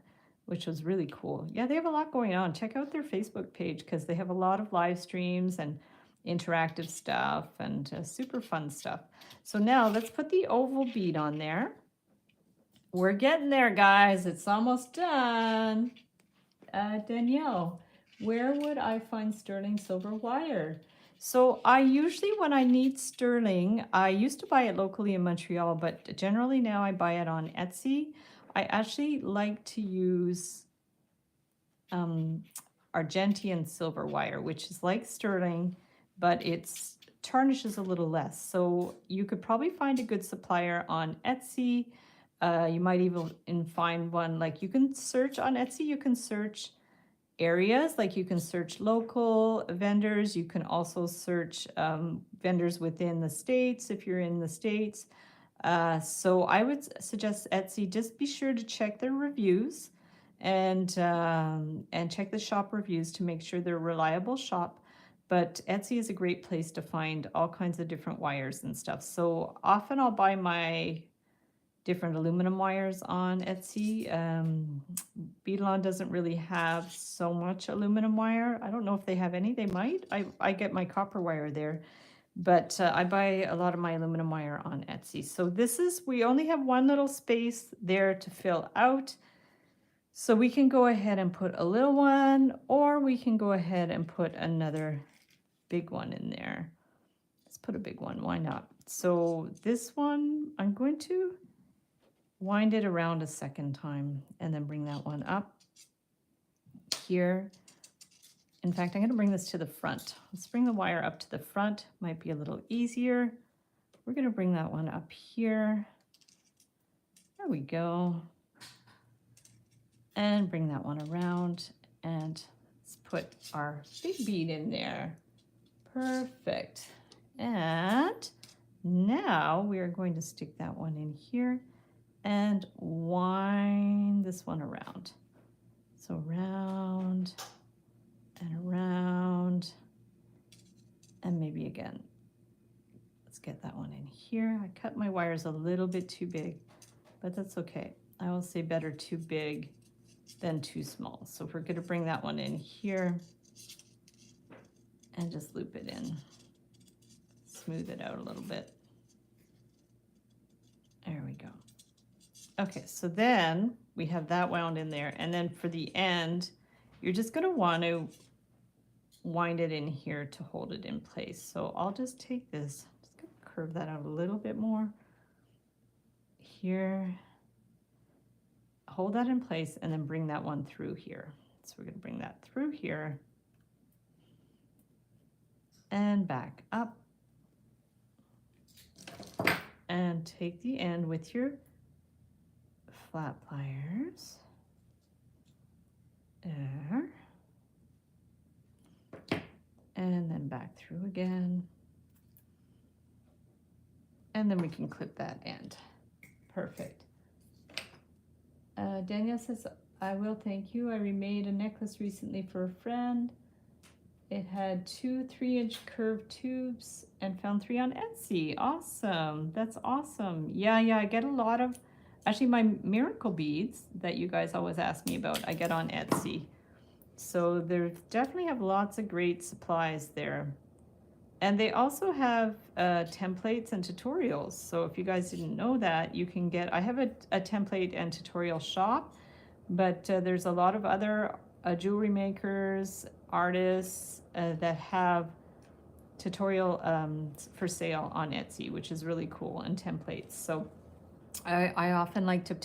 which was really cool. Yeah, they have a lot going on. Check out their Facebook page because they have a lot of live streams and interactive stuff and super fun stuff. So now let's put the oval bead on there. We're getting there, guys. It's almost done. Danielle, where would I find sterling silver wire? So I usually, when I need sterling, I used to buy it locally in Montreal, but generally now I buy it on Etsy. I actually like to use Argentine silver wire, which is like sterling, but it's tarnishes a little less. So you could probably find a good supplier on Etsy. You might even find one, like you can search on Etsy, you can search areas, like you can search local vendors. You can also search vendors within the States if you're in the States. So I would suggest Etsy. Just be sure to check their reviews and check the shop reviews to make sure they're a reliable shop. But Etsy is a great place to find all kinds of different wires and stuff. So often I'll buy my different aluminum wires on Etsy. Beadalon doesn't really have so much aluminum wire. I don't know if they have any. They might. I get my copper wire there, but I buy a lot of my aluminum wire on Etsy. So we only have one little space there to fill out. So we can go ahead and put a little one, or we can go ahead and put another big one in there. Let's put a big one. Why not? So this one, I'm going to wind it around a second time and then bring that one up here. In fact, I'm going to bring this to the front. Let's bring the wire up to the front. Might be a little easier. We're going to bring that one up here. There we go. And bring that one around. And let's put our big bead in there. Perfect. And now we are going to stick that one in here and wind this one around. So round and around, and maybe again. Let's get that one in here. I cut my wires a little bit too big, but that's okay. I will say better too big than too small. So we're going to bring that one in here and just loop it in. Smooth it out a little bit. There we go. Okay, so then we have that wound in there, and then for the end, you're just going to want to wind it in here to hold it in place. So I'll just take this, just going to curve that out a little bit more here, hold that in place, and then bring that one through here. So we're going to bring that through here and back up, and take the end with your flat pliers there, and then back through again, and then we can clip that end. Perfect. Danielle says, I will, thank you. I remade a necklace recently for a friend. It had 2 3-inch curved tubes and found 3 on Etsy. Awesome. That's awesome. Yeah, I get a lot of, actually my miracle beads that you guys always ask me about, I get on Etsy. So they definitely have lots of great supplies there. And they also have templates and tutorials. So if you guys didn't know that, you can get, I have a template and tutorial shop, but there's a lot of other jewelry makers, artists that have tutorial for sale on Etsy, which is really cool, and templates. So I often like to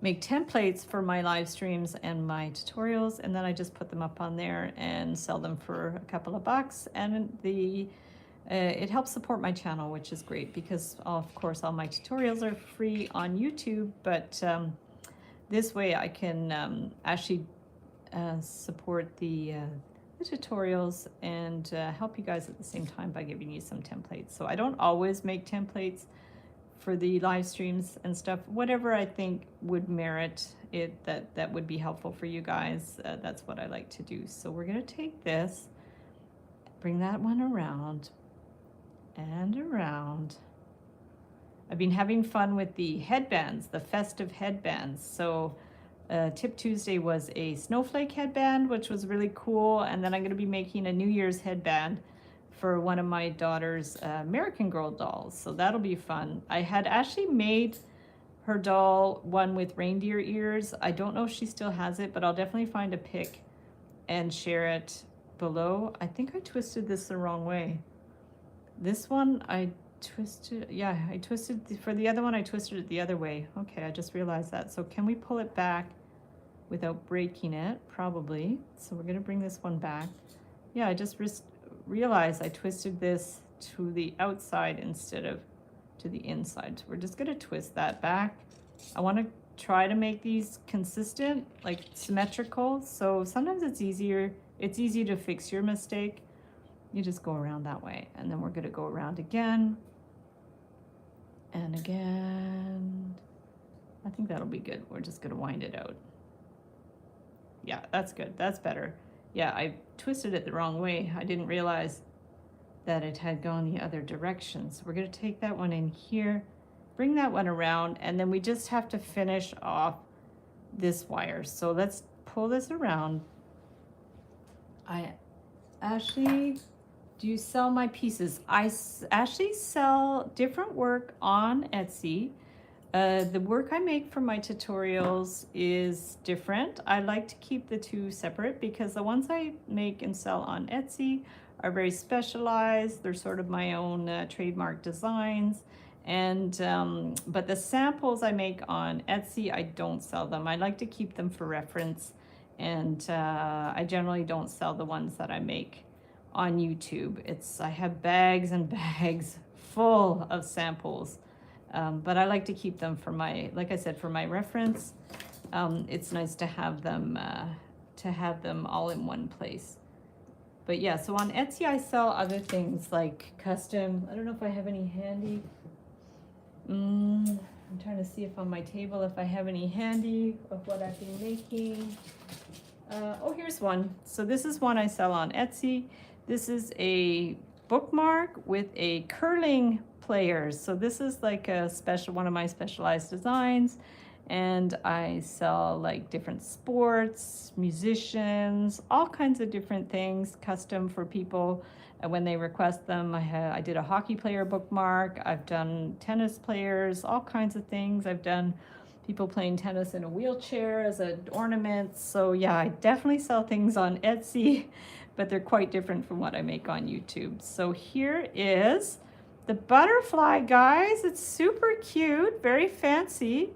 make templates for my live streams and my tutorials, and then I just put them up on there and sell them for a couple of bucks, and it helps support my channel, which is great, because of course all my tutorials are free on YouTube, but this way I can actually support the tutorials and help you guys at the same time by giving you some templates. So I don't always make templates for the live streams and stuff. Whatever I think would merit it, that would be helpful for you guys, that's what I like to do. So we're going to take this, bring that one around and around. I've been having fun with the headbands, the festive headbands. So Tip Tuesday was a snowflake headband, which was really cool. And then I'm going to be making a New Year's headband for one of my daughter's American Girl dolls. So that'll be fun. I had actually made her doll one with reindeer ears. I don't know if she still has it, but I'll definitely find a pic and share it below. I think I twisted this the wrong way. This one I twisted, yeah, I twisted, for the other one I twisted it the other way. Okay, I just realized that. So can we pull it back without breaking it? Probably. So we're gonna bring this one back. Yeah, I just realized I twisted this to the outside instead of to the inside. So we're just gonna twist that back. I wanna try to make these consistent, like symmetrical. So sometimes it's easy to fix your mistake. You just go around that way. And then we're gonna go around again and again. I think that'll be good. We're just gonna wind it out. Yeah, that's good, that's better. Yeah, I twisted it the wrong way. I didn't realize that it had gone the other direction. So we're gonna take that one in here, bring that one around, and then we just have to finish off this wire. So let's pull this around. Ashley, do you sell my pieces? I actually sell different work on Etsy. The work I make for my tutorials is different. I like to keep the two separate because the ones I make and sell on Etsy are very specialized. They're sort of my own trademark designs. And but the samples I make on Etsy, I don't sell them. I like to keep them for reference And I generally don't sell the ones that I make on YouTube. I have bags and bags full of samples, but I like to keep them for like I said, for my reference. It's nice to have them all in one place. But yeah, so on Etsy I sell other things like custom. I don't know if I have any handy. I'm trying to see if on my table if I have any handy of what I've been making. Oh, here's one. So this is one I sell on Etsy. This is a bookmark with a curling players. So this is like one of my specialized designs. And I sell like different sports, musicians, all kinds of different things, custom for people when they request them. I did a hockey player bookmark. I've done tennis players, all kinds of things. I've done people playing tennis in a wheelchair as an ornament. So yeah, I definitely sell things on Etsy, but they're quite different from what I make on YouTube. So here is the butterfly, guys. It's super cute, very fancy,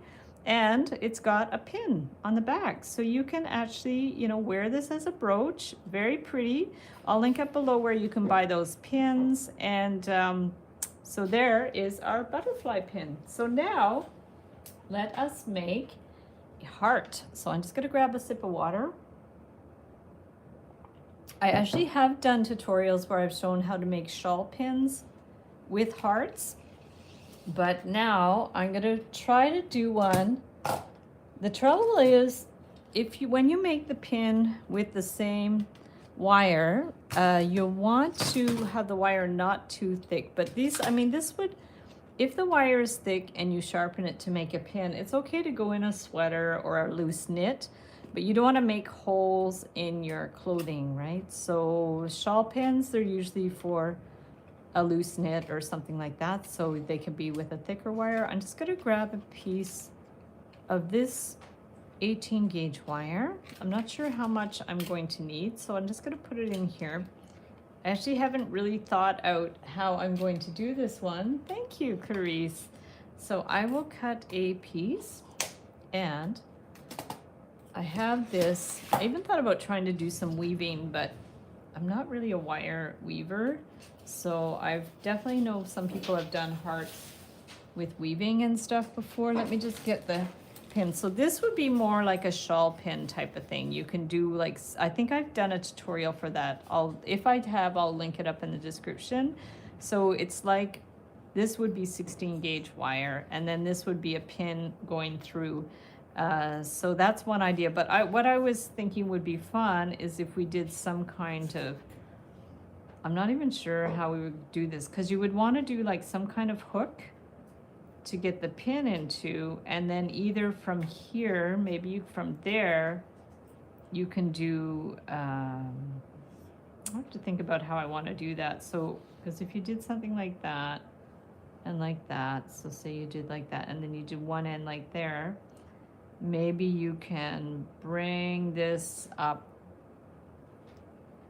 and it's got a pin on the back. So you can actually, wear this as a brooch. Very pretty. I'll link up below where you can buy those pins. And so there is our butterfly pin. So now, let us make a heart. So I'm just going to grab a sip of water. I actually have done tutorials where I've shown how to make shawl pins with hearts, but now I'm going to try to do one. The trouble is, when you make the pin with the same wire, you'll want to have the wire not too thick. But this would, if the wire is thick and you sharpen it to make a pin, it's okay to go in a sweater or a loose knit, but you don't want to make holes in your clothing, right? So shawl pins, they're usually for a loose knit or something like that, so they can be with a thicker wire. I'm just going to grab a piece of this 18 gauge wire. I'm not sure how much I'm going to need, so I'm just going to put it in here. I actually haven't really thought out how I'm going to do this one. Thank you, Clarice. So I will cut a piece, and I have this. I even thought about trying to do some weaving, but I'm not really a wire weaver. So I've definitely know some people have done hearts with weaving and stuff before. Let me just get the pin. So this would be more like a shawl pin type of thing. You can do like, I think I've done a tutorial for that. If I have, I'll link it up in the description. So it's like, this would be 16 gauge wire, and then this would be a pin going through. So that's one idea. But what I was thinking would be fun is if we did some kind of, I'm not even sure how we would do this, because you would want to do like some kind of hook to get the pin into, and then either from here, maybe from there, you can do, I have to think about how I want to do that. So, because if you did something like that, and like that, so say you did like that, and then you did one end like there, maybe you can bring this up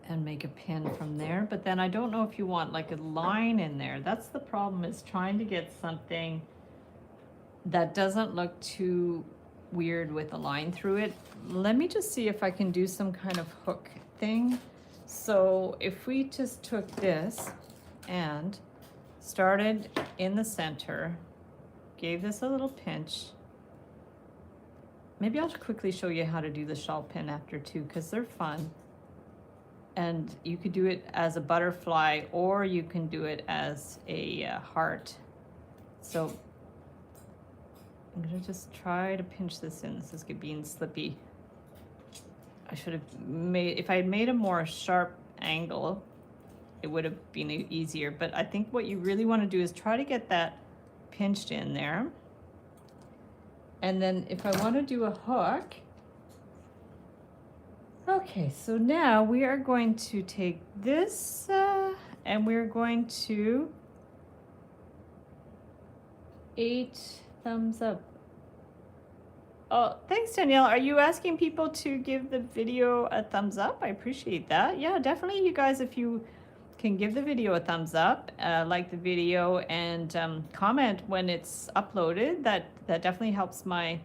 and make a pin from there. But then I don't know if you want like a line in there. That's the problem, is trying to get something that doesn't look too weird with a line through it. Let me just see if I can do some kind of hook thing. So if we just took this and started in the center, gave this a little pinch. Maybe I'll quickly show you how to do the shawl pin after too, because they're fun. And you could do it as a butterfly, or you can do it as a heart. So I'm gonna just try to pinch this in. This is being slippy. I should have made, if I had made a more sharp angle, it would have been easier. But I think what you really want to do is try to get that pinched in there. And then if I want to do a hook, okay, so now we are going to take this and we're going to 8 thumbs up. Oh, thanks, Danielle. Are you asking people to give the video a thumbs up? I appreciate that. Yeah, definitely, you guys, if you can give the video a thumbs up, like the video, and comment when it's uploaded, that definitely helps my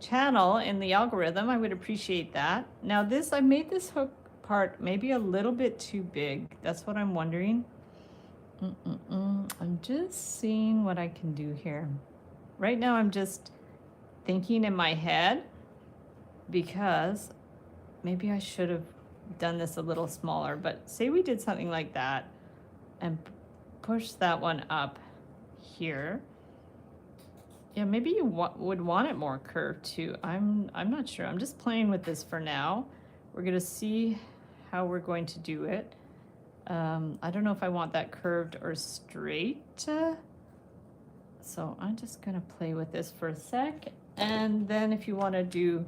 channel in the algorithm. I would appreciate that. Now this, I made this hook part maybe a little bit too big. That's what I'm wondering. I'm just seeing what I can do here. Right now I'm just thinking in my head, because maybe I should have done this a little smaller, but say we did something like that and push that one up here. Yeah, maybe you would want it more curved too. I'm not sure. I'm just playing with this for now. We're gonna see how we're going to do it. I don't know if I want that curved or straight. So I'm just gonna play with this for a sec. And then if you wanna do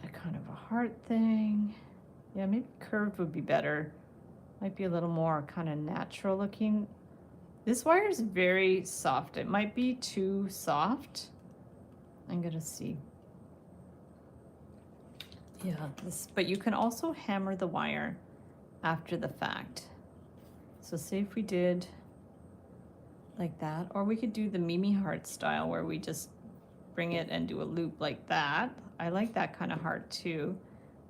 a kind of a heart thing, yeah, maybe curved would be better. Might be a little more kind of natural looking. This wire is very soft. It might be too soft. I'm gonna see. Yeah, this, but you can also hammer the wire after the fact. So say if we did like that, or we could do the Mimi heart style where we just bring it and do a loop like that. I like that kind of heart too,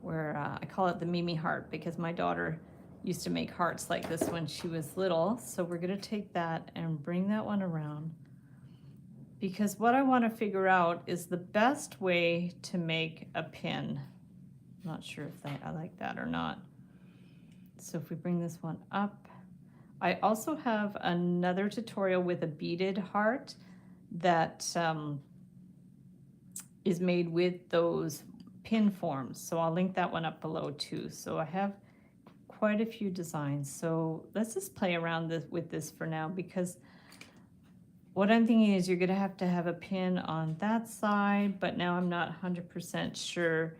where I call it the Mimi heart because my daughter used to make hearts like this when she was little. So we're gonna take that and bring that one around, because what I wanna figure out is the best way to make a pin. I'm not sure if I like that or not. So if we bring this one up, I also have another tutorial with a beaded heart that is made with those pin forms. So I'll link that one up below too. So I have quite a few designs. So let's just play around with this for now, because what I'm thinking is you're gonna have to have a pin on that side, but now I'm not 100% sure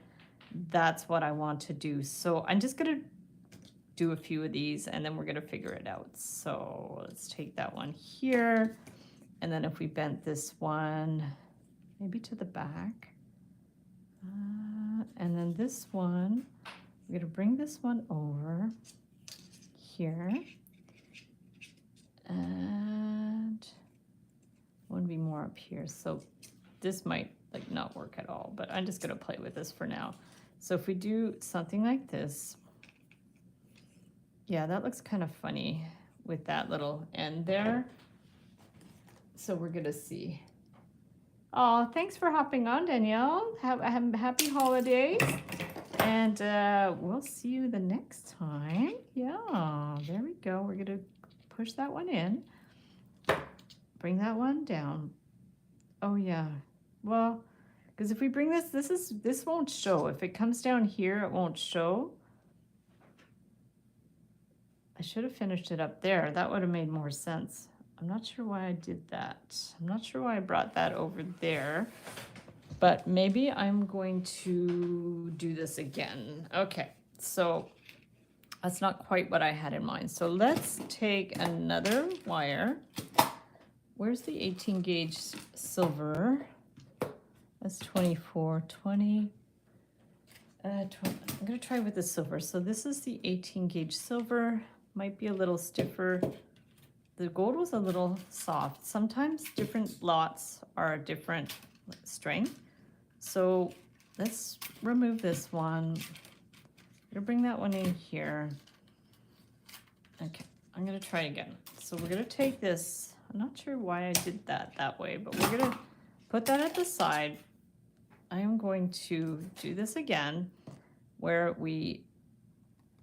that's what I want to do. So I'm just gonna do a few of these and then we're gonna figure it out. So let's take that one here. And then if we bent this one, maybe to the back. And then this one, we're gonna bring this one over here. And one be more up here. So this might like not work at all, but I'm just gonna play with this for now. So if we do something like this, yeah, that looks kind of funny with that little end there. So we're gonna see. Oh, thanks for hopping on, Danielle. Have happy holidays. And we'll see you the next time. Yeah, there we go. We're gonna push that one in. Bring that one down. Oh yeah, well, because if we bring this won't show. If it comes down here, it won't show. I should have finished it up there. That would have made more sense. I'm not sure why I did that. I'm not sure why I brought that over there, but maybe I'm going to do this again. Okay, so that's not quite what I had in mind. So let's take another wire. Where's the 18 gauge silver? That's 24, 20. I'm gonna try with the silver. So this is the 18 gauge silver. Might be a little stiffer. The gold was a little soft. Sometimes different lots are a different strength. So let's remove this one. I'm gonna bring that one in here. Okay, I'm gonna try again. So we're gonna take this. I'm not sure why I did that way, but we're gonna put that at the side. I am going to do this again, where we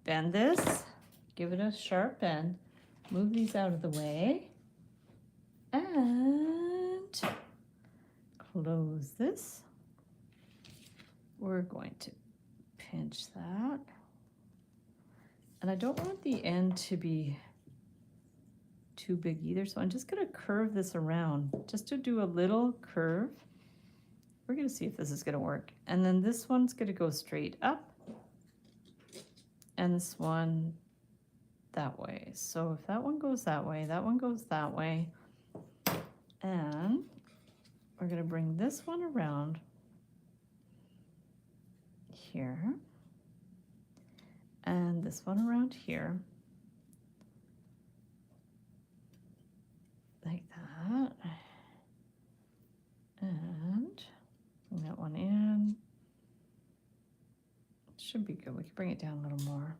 bend this, give it a sharp bend, move these out of the way, and close this. We're going to pinch that. And I don't want the end to be too big either, so I'm just gonna curve this around, just to do a little curve. We're gonna see if this is gonna work. And then this one's gonna go straight up, and this one that way. So if that one goes that way, that one goes that way, and we're gonna bring this one around here, and this one around here, like that, and could bring it down a little more.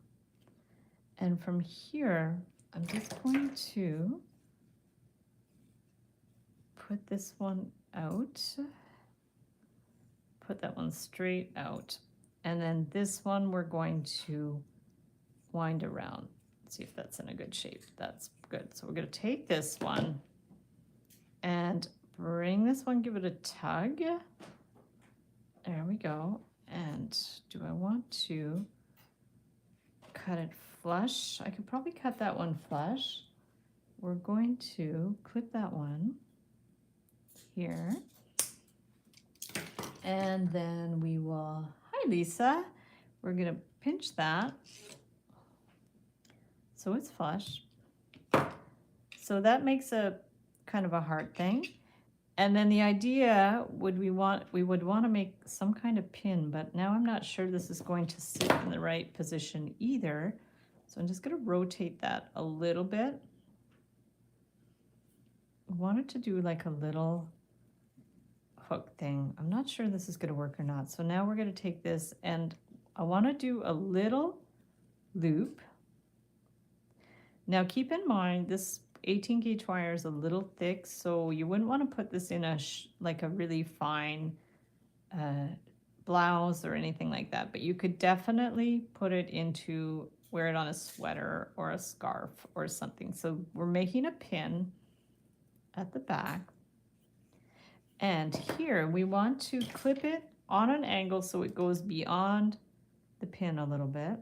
And from here, I'm just going to put this one out, put that one straight out. And then this one we're going to wind around. See if that's in a good shape. That's good. So we're going to take this one and bring this one, give it a tug. There we go. And do I want to cut it flush? I could probably cut that one flush. We're going to clip that one here. And then we will, hi Lisa, we're going to pinch that so it's flush. So that makes a kind of a heart thing. And then the idea would we would want to make some kind of pin, but now I'm not sure this is going to sit in the right position either. So I'm just going to rotate that a little bit. I wanted to do like a little hook thing. I'm not sure this is going to work or not. So now we're going to take this and I want to do a little loop. Now keep in mind this 18 gauge wire is a little thick, so you wouldn't want to put this in a like a really fine blouse or anything like that, but you could definitely put it into, wear it on a sweater or a scarf or something. So we're making a pin at the back, and here we want to clip it on an angle so it goes beyond the pin a little bit.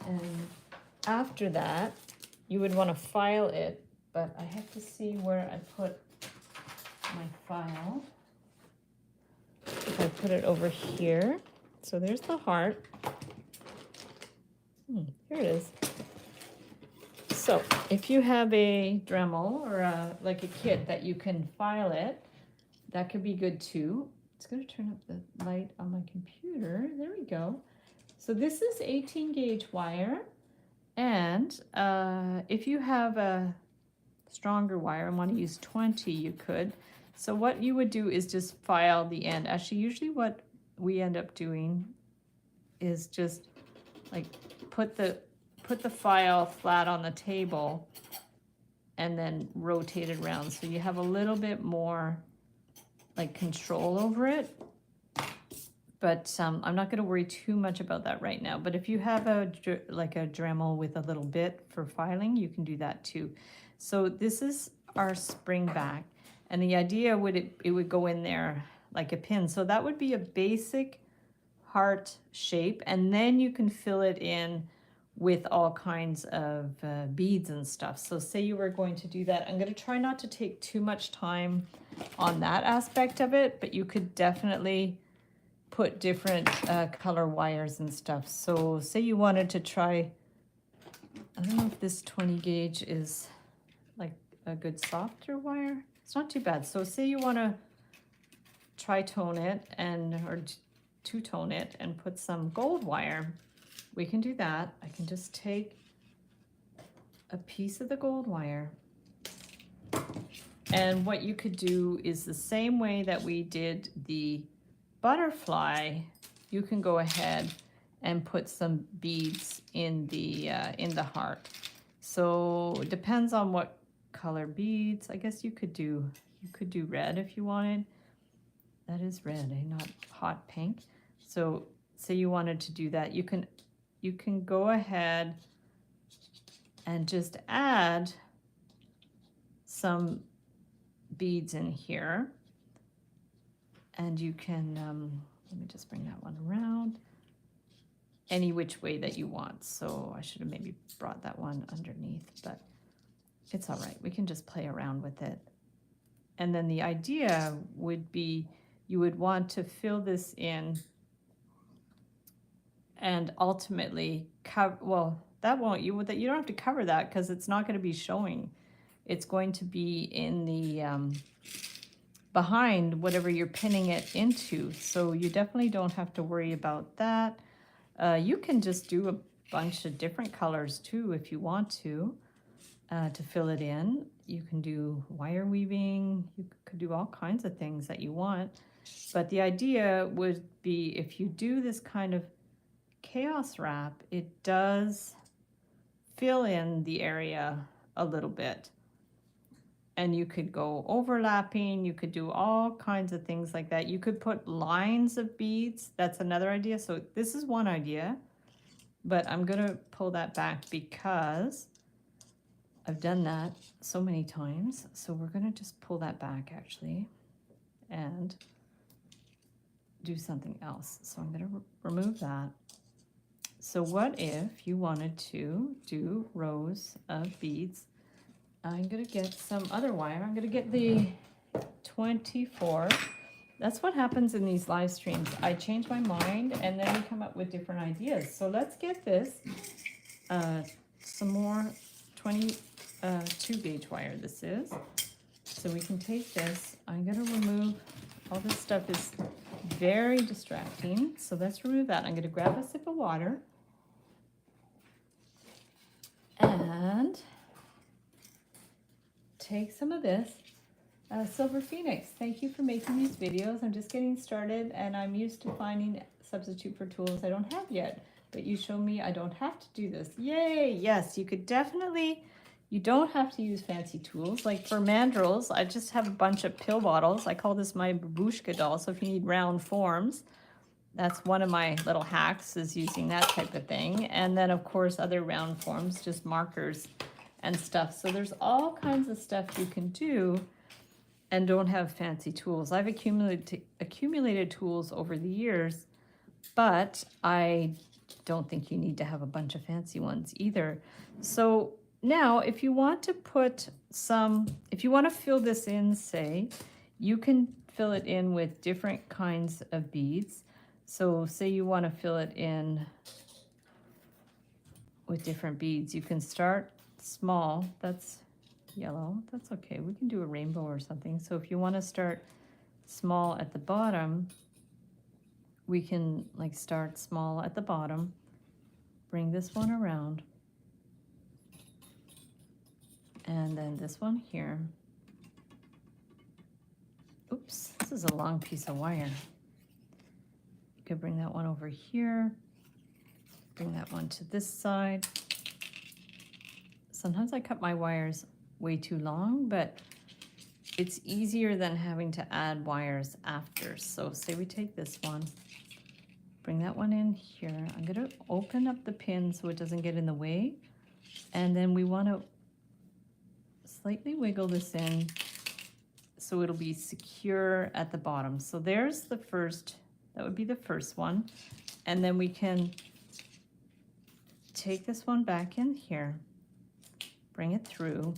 And after that, you would want to file it, but I have to see where I put my file. If I put it over here, so there's the heart. Here it is. So if you have a Dremel or like a kit that you can file it, that could be good too. It's going to turn up the light on my computer. There we go. So this is 18 gauge wire. And if you have a stronger wire and want to use 20, you could. So what you would do is just file the end. Actually, usually what we end up doing is just like put the file flat on the table and then rotate it around. So you have a little bit more like control over it. But I'm not going to worry too much about that right now. But if you have like a Dremel with a little bit for filing, you can do that too. So this is our spring back. And the idea it would go in there like a pin. So that would be a basic heart shape. And then you can fill it in with all kinds of beads and stuff. So say you were going to do that. I'm going to try not to take too much time on that aspect of it. But you could definitely put different color wires and stuff. So say you wanted to try, I don't know if this 20 gauge is like a good softer wire. It's not too bad. So say you want to tri-tone it or two-tone it and put some gold wire. We can do that. I can just take a piece of the gold wire. And what you could do is the same way that we did the butterfly, you can go ahead and put some beads in the heart. So it depends on what color beads. I guess you could do red if you wanted. That is red, not hot pink. So say you wanted to do that, you can go ahead and just add some beads in here. And you can, let me just bring that one around, any which way that you want. So I should have maybe brought that one underneath, but it's all right. We can just play around with it. And then the idea would be you would want to fill this in and ultimately cover, well, that won't, you don't have to cover that because it's not going to be showing. It's going to be in the, behind whatever you're pinning it into. So you definitely don't have to worry about that. You can just do a bunch of different colors too if you want to fill it in. You can do wire weaving. You could do all kinds of things that you want. But the idea would be if you do this kind of chaos wrap, it does fill in the area a little bit. And you could go overlapping, you could do all kinds of things like that. You could put lines of beads. That's another idea. So this is one idea, but I'm gonna pull that back because I've done that so many times. So we're gonna just pull that back actually and do something else. So I'm gonna remove that. So what if you wanted to do rows of beads? I'm gonna get some other wire. I'm gonna get the 24. That's what happens in these live streams. I change my mind and then we come up with different ideas. So let's get this, some more 22 gauge wire this is. So we can take this. I'm gonna remove, all this stuff is very distracting. So let's remove that. I'm gonna grab a sip of water and take some of this. Silver Phoenix, thank you for making these videos. I'm just getting started and I'm used to finding substitute for tools I don't have yet, but you show me I don't have to do this. Yay! Yes, you could definitely, you don't have to use fancy tools. Like for mandrels, I just have a bunch of pill bottles. I call this my babushka doll, so if you need round forms, that's one of my little hacks, is using that type of thing. And then of course other round forms, just markers and stuff. So there's all kinds of stuff you can do and don't have fancy tools. I've accumulated tools over the years, but I don't think you need to have a bunch of fancy ones either. So now if you want to put some, if you want to fill this in, say, you can fill it in with different kinds of beads. So say you want to fill it in with different beads. You can start small. That's yellow. That's okay. We can do a rainbow or something. So if you want to start small at the bottom, we can like start small at the bottom, bring this one around, and then this one here. Oops, this is a long piece of wire. You could bring that one over here, bring that one to this side. Sometimes I cut my wires way too long, but it's easier than having to add wires after. So say we take this one, bring that one in here. I'm gonna open up the pin so it doesn't get in the way. And then we wanna slightly wiggle this in so it'll be secure at the bottom. So there's the first, that would be the first one. And then we can take this one back in here, bring it through,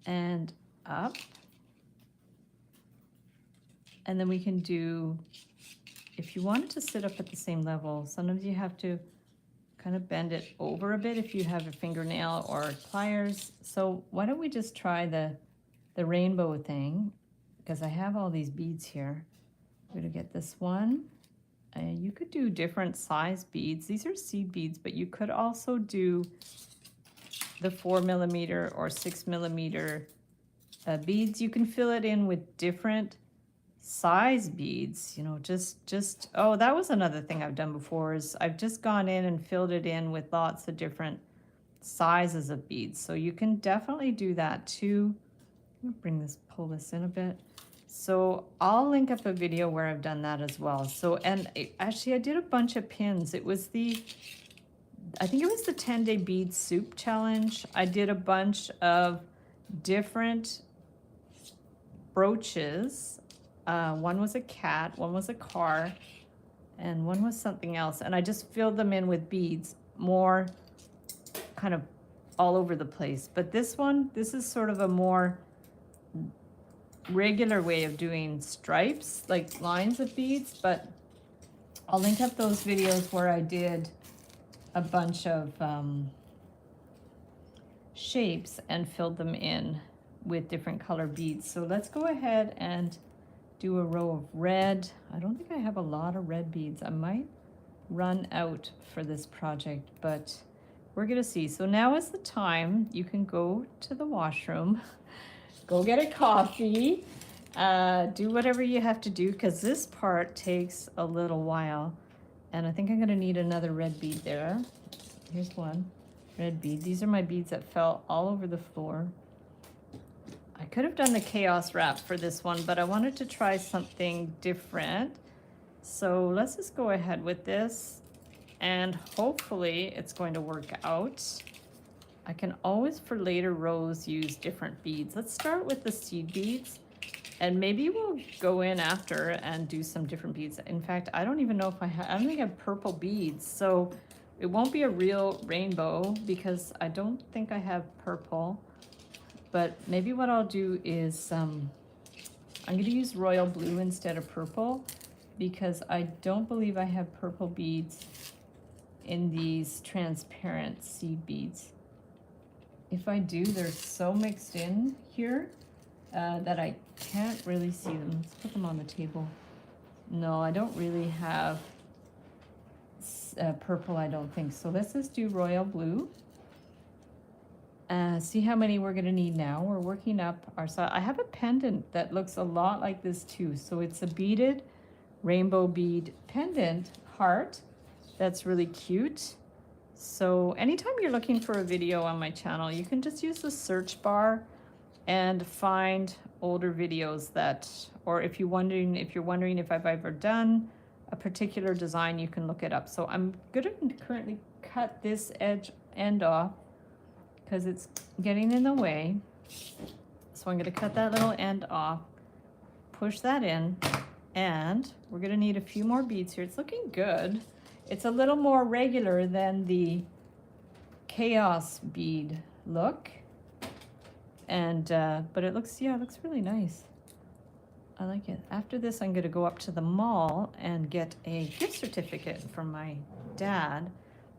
and up. And then we can do, if you want it to sit up at the same level, sometimes you have to kind of bend it over a bit if you have a fingernail or pliers. So why don't we just try the rainbow thing, because I have all these beads here. I'm gonna get this one. You could do different size beads. These are seed beads, but you could also do the 4mm or 6mm beads. You can fill it in with different size beads, you know, just, oh, that was another thing I've done before, is I've just gone in and filled it in with lots of different sizes of beads. So you can definitely do that too. I'm gonna pull this in a bit. So I'll link up a video where I've done that as well. So, and actually I did a bunch of pins. It was I think it was the 10-day bead soup challenge. I did a bunch of different brooches. One was a cat, one was a car, and one was something else. And I just filled them in with beads, more kind of all over the place. But this one, this is sort of a more regular way of doing stripes, like lines of beads. But I'll link up those videos where I did a bunch of shapes and filled them in with different color beads. So let's go ahead and do a row of red. I don't think I have a lot of red beads. I might run out for this project, but we're gonna see. So now is the time. You can go to the washroom, go get a coffee, Do whatever you have to do because this part takes a little while. And I think I'm gonna need another red bead there. Here's one red bead. These are my beads that fell all over the floor. I could have done the chaos wrap for this one, but I wanted to try something different. So let's just go ahead with this and hopefully it's going to work out. I can always for later rows use different beads. Let's start with the seed beads and maybe we'll go in after and do some different beads. In fact, I don't even know if I don't think I have purple beads. So it won't be a real rainbow because I don't think I have purple. But maybe what I'll do is I'm going to use royal blue instead of purple because I don't believe I have purple beads in these transparent seed beads. If I do, they're so mixed in here that I can't really see them. Let's put them on the table. No, I don't really have purple, I don't think. So let's just do royal blue. See how many we're gonna need now. We're working up our side. I have a pendant that looks a lot like this too. So it's a beaded rainbow bead pendant heart. That's really cute. So anytime you're looking for a video on my channel, you can just use the search bar and find older videos that, or if you're wondering if I've ever done a particular design, you can look it up. So I'm gonna currently cut this end off because it's getting in the way. So I'm gonna cut that little end off, push that in, and we're gonna need a few more beads here. It's looking good. It's a little more regular than the chaos bead look. And, but it looks, yeah, it looks really nice. I like it. After this, I'm gonna go up to the mall and get a gift certificate from my dad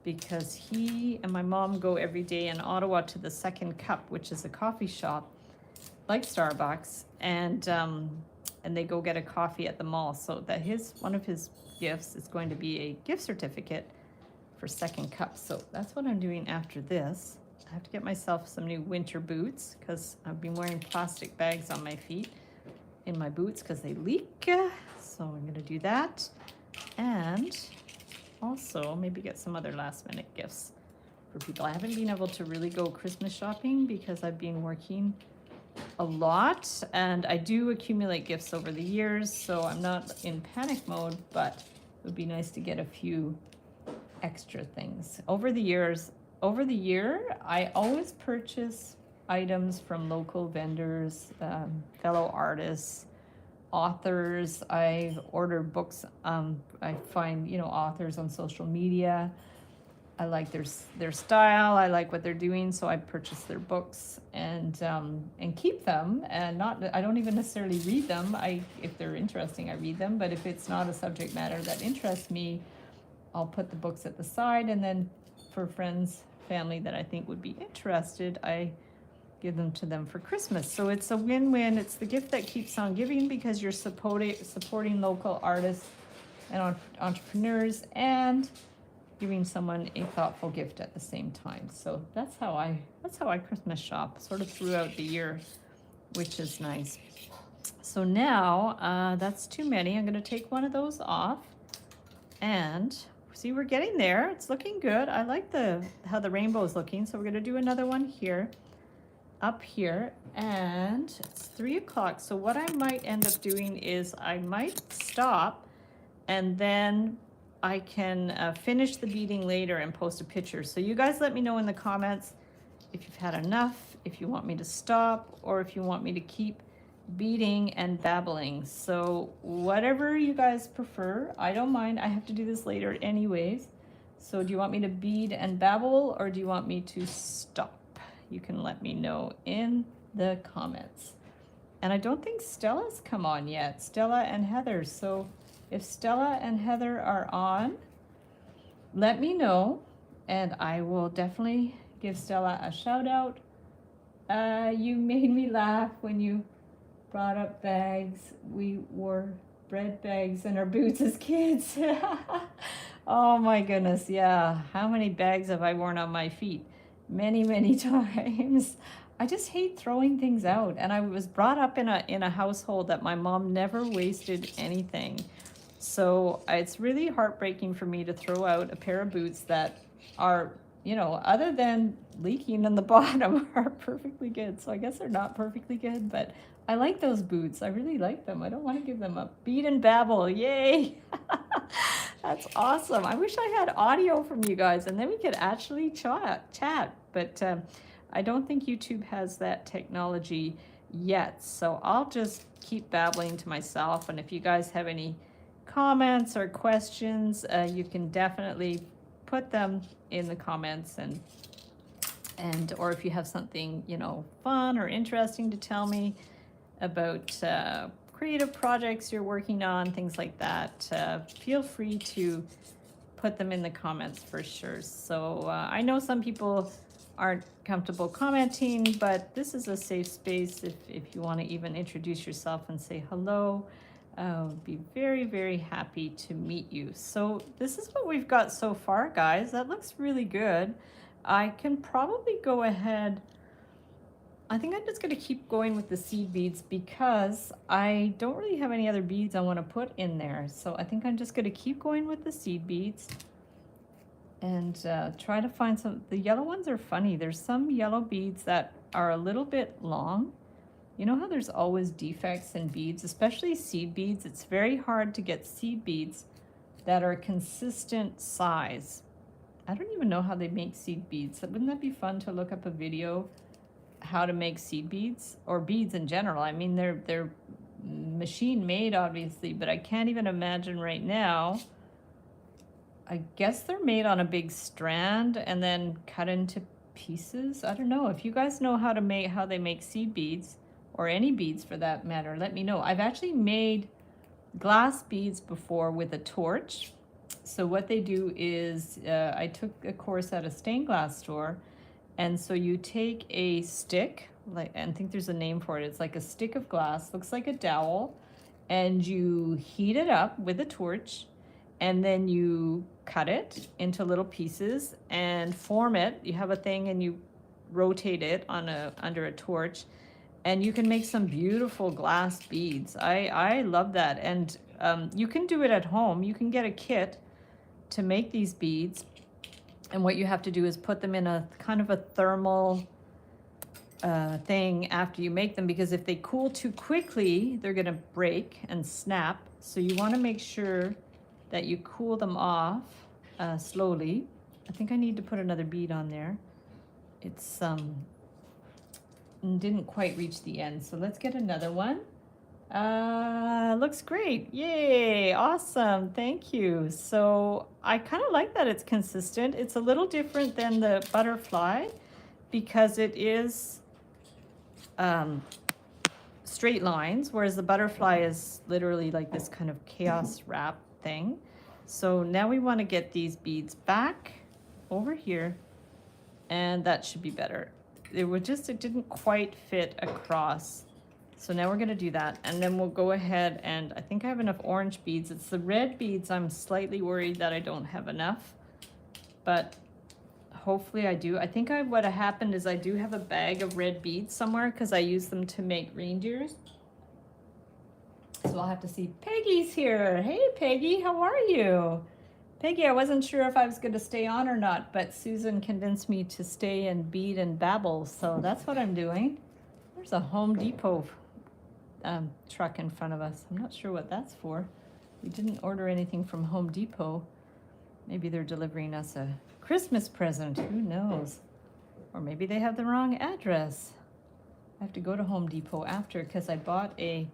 because he and my mom go every day in Ottawa to the Second Cup, which is a coffee shop like Starbucks, and they go get a coffee at the mall. So that one of his gifts is going to be a gift certificate for Second Cup. So that's what I'm doing after this. I have to get myself some new winter boots because I've been wearing plastic bags on my feet in my boots because they leak. So I'm gonna do that. And also maybe get some other last minute gifts for people. I haven't been able to really go Christmas shopping because I've been working a lot and I do accumulate gifts over the years, so I'm not in panic mode, but it would be nice to get a few extra things. Over the year, I always purchase items from local vendors, fellow artists, authors. I've ordered books. I find, authors on social media. I like their style. I like what they're doing, so I purchase their books and keep them. And I don't even necessarily read them. If they're interesting, I read them. But if it's not a subject matter that interests me, I'll put the books at the side. And then for friends, family that I think would be interested, I give them to them for Christmas. So it's a win-win. It's the gift that keeps on giving because you're supporting local artists and entrepreneurs and giving someone a thoughtful gift at the same time. So that's how I Christmas shop sort of throughout the year, which is nice. So now that's too many. I'm going to take one of those off and see, we're getting there. It's looking good. I like how the rainbow is looking. So we're going to do another one here, up here, and it's 3 o'clock. So what I might end up doing is I might stop and then I can finish the beading later and post a picture. So you guys let me know in the comments if you've had enough, if you want me to stop, or if you want me to keep beading and babbling. So whatever you guys prefer, I don't mind. I have to do this later anyways. So do you want me to bead and babble or do you want me to stop? You can let me know in the comments. And I don't think Stella's come on yet, Stella and Heather. So if Stella and Heather are on, let me know and I will definitely give Stella a shout out. You made me laugh when you brought up bags. We wore bread bags in our boots as kids. Oh my goodness, yeah. How many bags have I worn on my feet? Many, many times. I just hate throwing things out. And I was brought up in a household that my mom never wasted anything. So it's really heartbreaking for me to throw out a pair of boots that are, you know, other than leaking in the bottom, are perfectly good. So I guess they're not perfectly good, but I like those boots. I really like them. I don't want to give them up. Beat and babble, yay! That's awesome. I wish I had audio from you guys, and then we could actually chat. But I don't think YouTube has that technology yet. So I'll just keep babbling to myself. And if you guys have any comments or questions, you can definitely put them in the comments, and or if you have something, you know, fun or interesting to tell me about creative projects you're working on, things like that, feel free to put them in the comments for sure. So I know some people aren't comfortable commenting, but this is a safe space if you want to even introduce yourself and say hello. I'd be very, very happy to meet you. So this is what we've got so far, guys. That looks really good. I can probably go ahead. I think I'm just going to keep going with the seed beads because I don't really have any other beads I want to put in there. So I think I'm just going to keep going with the seed beads and try to find some. The yellow ones are funny. There's some yellow beads that are a little bit long. You know how there's always defects in beads, especially seed beads? It's very hard to get seed beads that are consistent size. I don't even know how they make seed beads. Wouldn't that be fun to look up a video how to make seed beads, or beads in general? I mean, they're machine made, obviously, but I can't even imagine right now. I guess they're made on a big strand and then cut into pieces. I don't know. If you guys know how they make seed beads, or any beads for that matter, let me know. I've actually made glass beads before with a torch. So what they do is, I took a course at a stained glass store, and so you take a stick, like, and I think there's a name for it. It's like a stick of glass, looks like a dowel, and you heat it up with a torch, and then you cut it into little pieces and form it. You have a thing and you rotate it under a torch, and you can make some beautiful glass beads. I love that. And you can do it at home. You can get a kit to make these beads. And what you have to do is put them in a kind of a thermal thing after you make them, because if they cool too quickly, they're gonna break and snap. So you wanna make sure that you cool them off slowly. I think I need to put another bead on there. It's didn't quite reach the end, so let's get another one. Looks great. Yay, awesome, thank you. So I kind of like that it's consistent. It's a little different than the butterfly because it is straight lines, whereas the butterfly is literally like this kind of chaos wrap thing. So now we want to get these beads back over here, and that should be better. It didn't quite fit across. So now we're gonna do that, and then we'll go ahead, and I think I have enough orange beads. It's the red beads I'm slightly worried that I don't have enough, but hopefully I do. I think what happened is I do have a bag of red beads somewhere because I use them to make reindeers. So I'll have to see. Peggy's here. Hey Peggy, how are you? Peggy, I wasn't sure if I was going to stay on or not, but Susan convinced me to stay and bead and babble, so that's what I'm doing. There's a Home Depot truck in front of us. I'm not sure what that's for. We didn't order anything from Home Depot. Maybe they're delivering us a Christmas present, who knows? Or maybe they have the wrong address. I have to go to Home Depot after because I bought a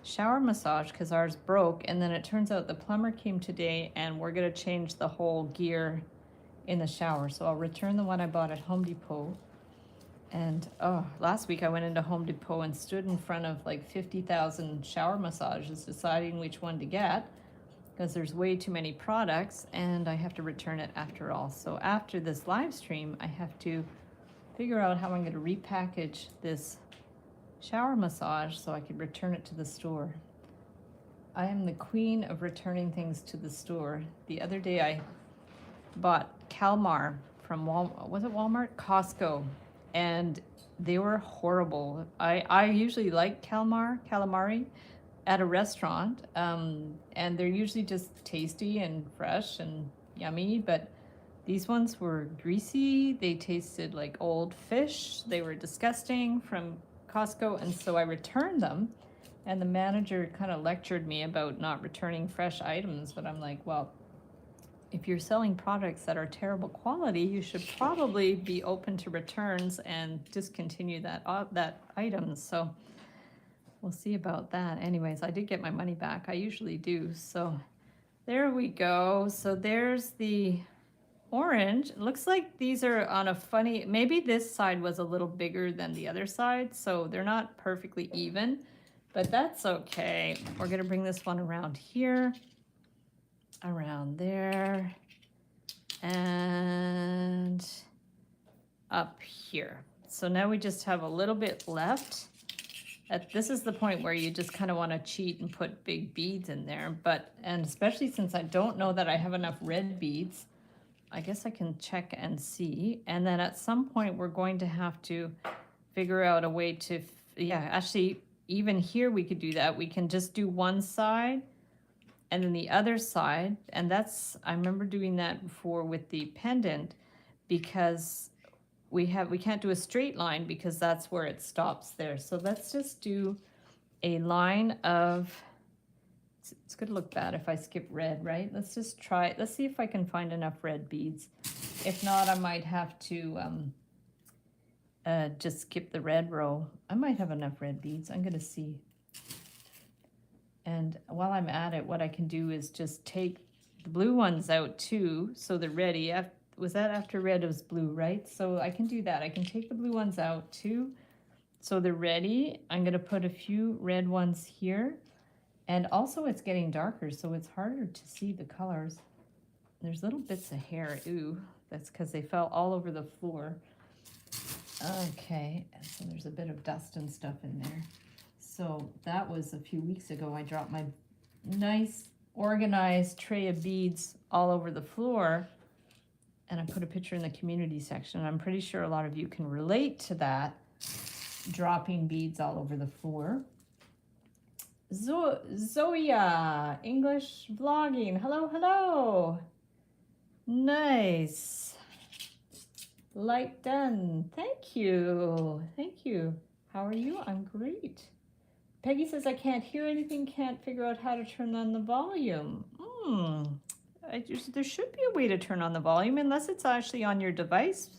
shower massage because ours broke, and then it turns out the plumber came today and we're going to change the whole gear in the shower. So I'll return the one I bought at Home Depot. And last week I went into Home Depot and stood in front of like 50,000 shower massages deciding which one to get because there's way too many products and I have to return it after all. So after this live stream, I have to figure out how I'm going to repackage this shower massage so I could return it to the store. I am the queen of returning things to the store. The other day I bought Calmar from Walmart, was it Walmart? Costco. And they were horrible. I usually like calamari at a restaurant, and they're usually just tasty and fresh and yummy, but these ones were greasy. They tasted like old fish. They were disgusting from Costco, and so I returned them. And the manager kind of lectured me about not returning fresh items, but I'm like, well, if you're selling products that are terrible quality, you should probably be open to returns and discontinue that item. So we'll see about that. Anyways, I did get my money back. I usually do. So there we go. So there's the orange. It looks like these are on a funny, maybe this side was a little bigger than the other side, so they're not perfectly even, but that's okay. We're gonna bring this one around here, around there, and up here. So now we just have a little bit left. This is the point where you just kind of want to cheat and put big beads in there, and especially since I don't know that I have enough red beads, I guess I can check and see. And then at some point we're going to have to figure out a way to, yeah, actually even here we could do that. We can just do one side and then the other side. And that's, I remember doing that before with the pendant, because we can't do a straight line because that's where it stops there. So let's just do a line of, it's going to look bad if I skip red, right? Let's just try it. Let's see if I can find enough red beads. If not, I might have to just skip the red row. I might have enough red beads. I'm going to see. And while I'm at it, what I can do is just take the blue ones out too. So they're ready. Was that after red was blue, right? So I can do that. I can take the blue ones out too. So they're ready. I'm going to put a few red ones here. And also it's getting darker, so it's harder to see the colors. There's little bits of hair. Ooh, that's because they fell all over the floor. Okay, and so there's a bit of dust and stuff in there. So that was a few weeks ago. I dropped my nice organized tray of beads all over the floor, and I put a picture in the community section. I'm pretty sure a lot of you can relate to that, dropping beads all over the floor. Zoya, English vlogging. Hello, hello. Nice. Like done. Thank you. Thank you. How are you? I'm great. Peggy says I can't hear anything, can't figure out how to turn on the volume. There should be a way to turn on the volume, unless it's actually on your device,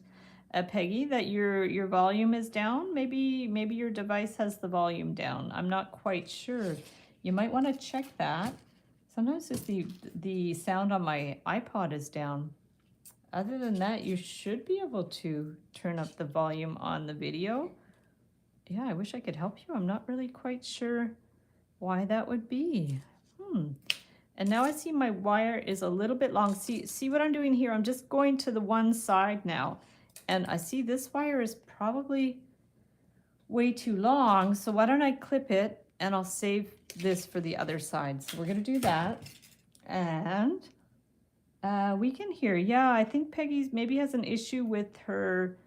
Peggy, that your volume is down. Maybe your device has the volume down. I'm not quite sure. You might want to check that. Sometimes it's the sound on my iPod is down. Other than that, you should be able to turn up the volume on the video. Yeah, I wish I could help you. I'm not really quite sure why that would be. And now I see my wire is a little bit long. See what I'm doing here? I'm just going to the one side now. And I see this wire is probably way too long. So why don't I clip it and I'll save this for the other side. So we're going to do that. And we can hear. Yeah, I think Peggy maybe has an issue with her.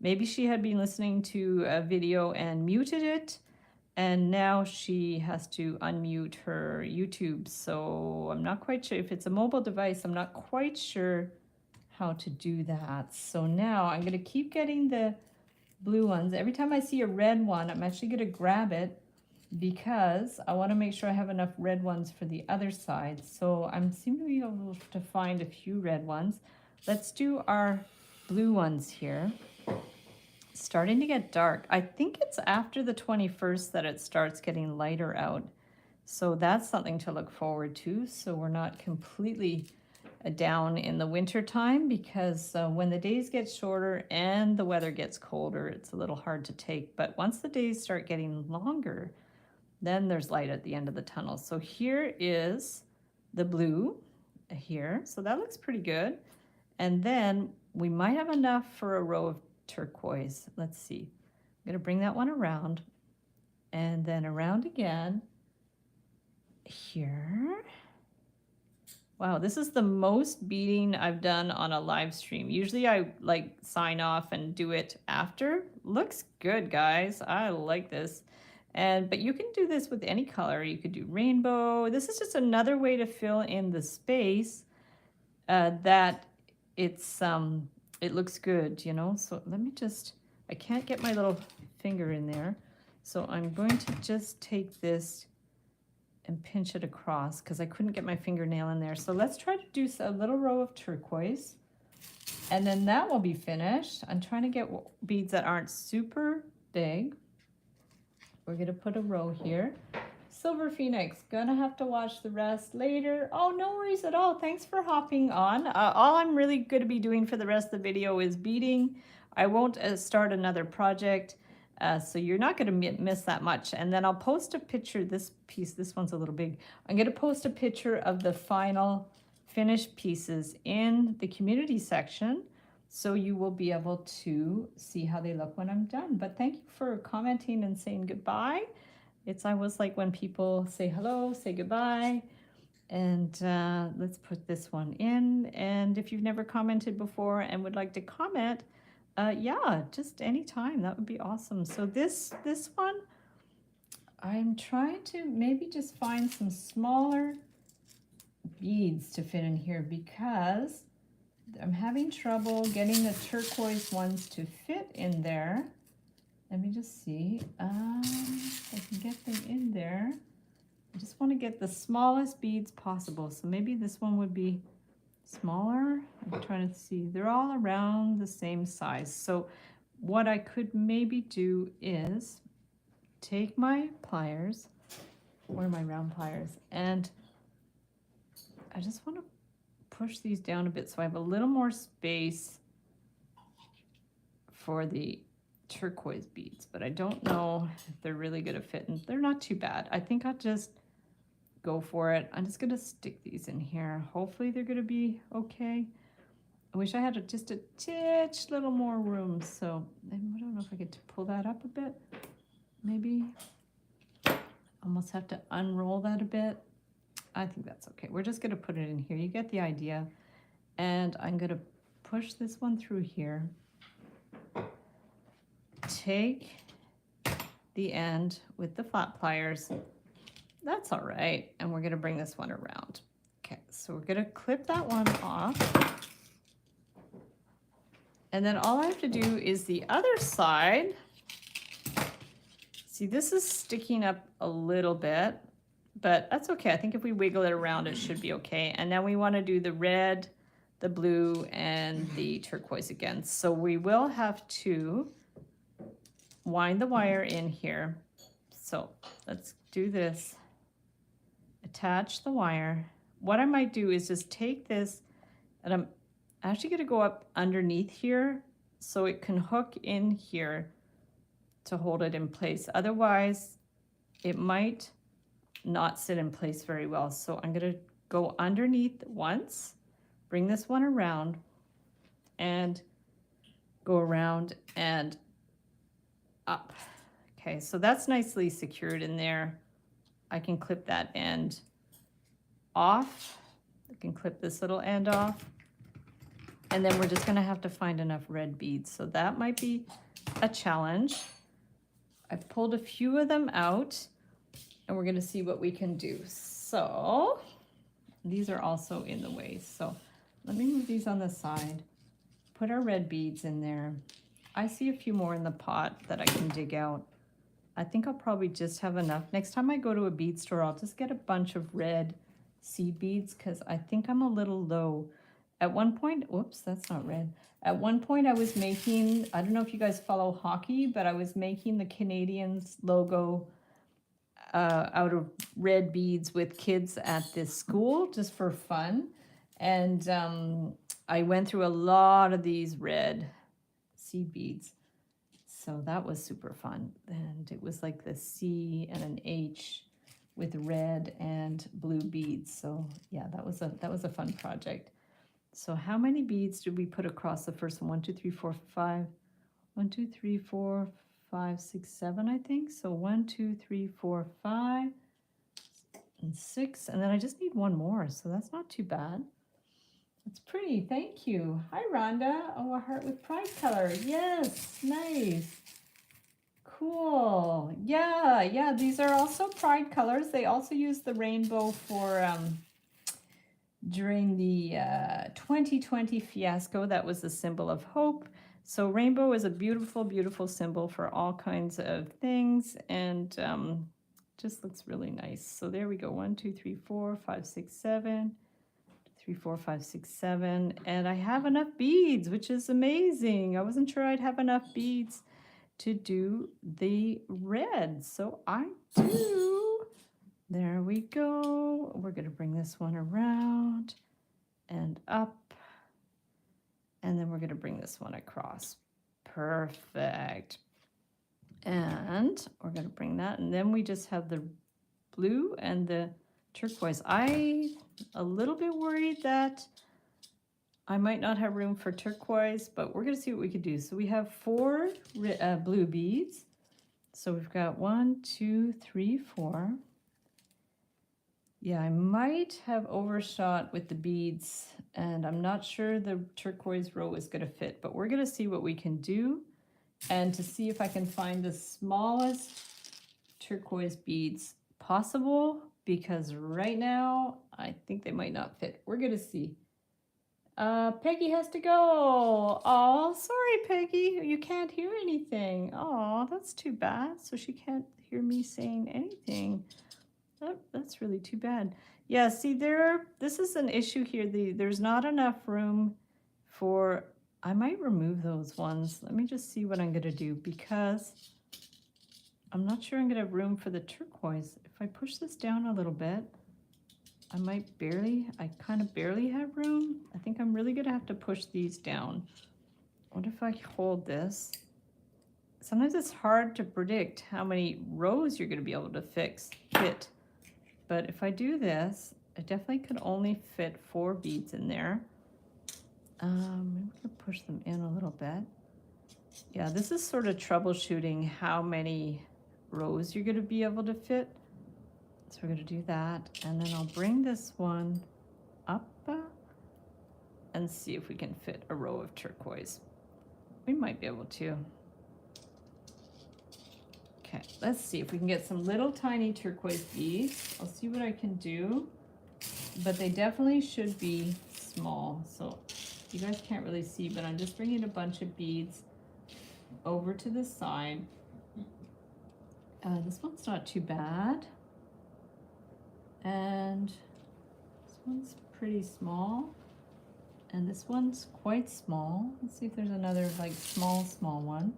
Maybe she had been listening to a video and muted it, and now she has to unmute her YouTube. So I'm not quite sure if it's a mobile device. I'm not quite sure how to do that. So now I'm going to keep getting the blue ones. Every time I see a red one, I'm actually going to grab it because I want to make sure I have enough red ones for the other side. So I'm seem to be able to find a few red ones. Let's do our blue ones here. It's starting to get dark. I think it's after the 21st that it starts getting lighter out. So that's something to look forward to. So we're not completely down in the winter time, because when the days get shorter and the weather gets colder, it's a little hard to take. But once the days start getting longer, then there's light at the end of the tunnel. So here is the blue here. So that looks pretty good. And then we might have enough for a row of turquoise. Let's see. I'm going to bring that one around and then around again here. Wow, this is the most beading I've done on a live stream. Usually I like sign off and do it after, looks good, guys. I like this. But you can do this with any color. You could do rainbow. This is just another way to fill in the space that it looks good, you know. So let me just, I can't get my little finger in there. So I'm going to just take this and pinch it across because I couldn't get my fingernail in there. So let's try to do a little row of turquoise. And then that will be finished. I'm trying to get beads that aren't super big. We're gonna put a row here. Silver Phoenix, gonna have to watch the rest later. Oh, no worries at all. Thanks for hopping on. All I'm really gonna be doing for the rest of the video is beading. I won't start another project, so you're not gonna miss that much. And then I'll post a picture, this piece, this one's a little big. I'm gonna post a picture of the final finished pieces in the community section, so you will be able to see how they look when I'm done. But thank you for commenting and saying goodbye. It's always like when people say hello, say goodbye. And let's put this one in. And if you've never commented before and would like to comment, yeah, just anytime, that would be awesome. So this one, I'm trying to maybe just find some smaller beads to fit in here because I'm having trouble getting the turquoise ones to fit in there. Let me just see if I can get them in there. I just want to get the smallest beads possible. So maybe this one would be smaller. I'm trying to see. They're all around the same size. So what I could maybe do is take my pliers, or my round pliers, and I just want to push these down a bit so I have a little more space for the turquoise beads, but I don't know if they're really going to fit, and they're not too bad. I think I'll just go for it. I'm just going to stick these in here. Hopefully they're going to be okay. I wish I had just a titch little more room, so I don't know if I could pull that up a bit. Maybe almost have to unroll that a bit. I think that's okay. We're just going to put it in here. You get the idea. And I'm going to push this one through here. Take the end with the flat pliers. That's all right. And we're going to bring this one around. Okay, so we're going to clip that one off. And then all I have to do is the other side. See, this is sticking up a little bit, but that's okay. I think if we wiggle it around, it should be okay. And now we want to do the red, the blue, and the turquoise again. So we will have to wind the wire in here. So let's do this. Attach the wire. What I might do is just take this, and I'm actually going to go up underneath here so it can hook in here to hold it in place. Otherwise, it might not sit in place very well. So I'm going to go underneath once, bring this one around, and go around and up. Okay, so that's nicely secured in there. I can clip that end off. I can clip this little end off. And then we're just going to have to find enough red beads. So that might be a challenge. I've pulled a few of them out, and we're going to see what we can do. So these are also in the way. So let me move these on the side, put our red beads in there. I see a few more in the pot that I can dig out. I think I'll probably just have enough. Next time I go to a bead store, I'll just get a bunch of red seed beads because I think I'm a little low. At one point, whoops, that's not red. At one point I was making, I don't know if you guys follow hockey, but I was making the Canadiens logo out of red beads with kids at this school just for fun. And I went through a lot of these red seed beads. So that was super fun. And it was like the C and an H with red and blue beads. So yeah, that was a fun project. So how many beads did we put across the first one? 1, 2, 3, 4, 5. 1, 2, 3, 4, 5, 6, 7, I think. So 1, 2, 3, 4, 5, and 6. And then I just need one more. So that's not too bad. It's pretty. Thank you. Hi, Rhonda. Oh, a heart with pride color. Yes, nice. Cool. Yeah, these are also pride colors. They also use the rainbow for during the 2020 fiasco. That was the symbol of hope. So rainbow is a beautiful, beautiful symbol for all kinds of things, and just looks really nice. So there we go. 1, 2, 3, 4, 5, 6, 7. 3, 4, 5, 6, 7, and I have enough beads, which is amazing. I wasn't sure I'd have enough beads to do the red, so I do. There we go. We're going to bring this one around and up, and then we're going to bring this one across. Perfect. And we're going to bring that, and then we just have the blue and the turquoise. I'm a little bit worried that I might not have room for turquoise, but we're going to see what we could do. So we have 4 blue beads. So we've got 1, 2, 3, 4. Yeah, I might have overshot with the beads, and I'm not sure the turquoise row is going to fit, but we're going to see what we can do and to see if I can find the smallest turquoise beads possible, because right now I think they might not fit. We're going to see. Peggy has to go. Oh, sorry, Peggy. You can't hear anything. Oh, that's too bad. So she can't hear me saying anything. That's really too bad. Yeah, see this is an issue here. There's not enough room for, I might remove those ones. Let me just see what I'm going to do, because I'm not sure I'm going to have room for the turquoise. If I push this down a little bit, I kind of barely have room. I think I'm really going to have to push these down. What if I hold this? Sometimes it's hard to predict how many rows you're going to be able to fit. But if I do this, I definitely could only fit 4 beads in there. Maybe we could push them in a little bit. Yeah, this is sort of troubleshooting how many rows you're going to be able to fit. So we're going to do that, and then I'll bring this one up and see if we can fit a row of turquoise. We might be able to. Okay, let's see if we can get some little tiny turquoise beads. I'll see what I can do, but they definitely should be small. So you guys can't really see, but I'm just bringing a bunch of beads over to the side. This one's not too bad. And this one's pretty small. And this one's quite small. Let's see if there's another like small one.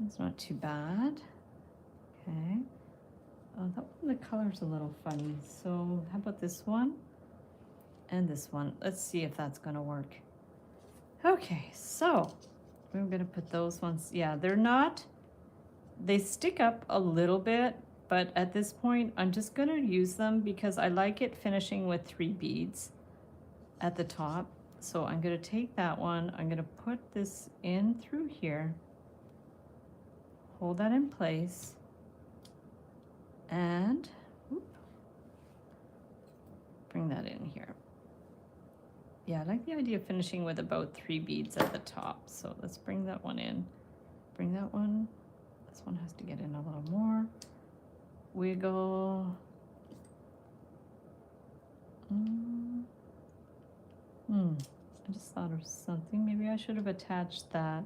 It's not too bad. Okay. Oh, that one, the color's a little funny. So how about this one? And this one. Let's see if that's gonna work. Okay, so we're gonna put those ones. Yeah, they stick up a little bit, but at this point I'm just gonna use them because I like it finishing with 3 beads at the top. So I'm gonna take that one, I'm gonna put this in through here, hold that in place, and bring that in here. Yeah, I like the idea of finishing with about 3 beads at the top. So let's bring that one in, bring that one. This one has to get in a little more. Wiggle. I just thought of something. Maybe I should have attached that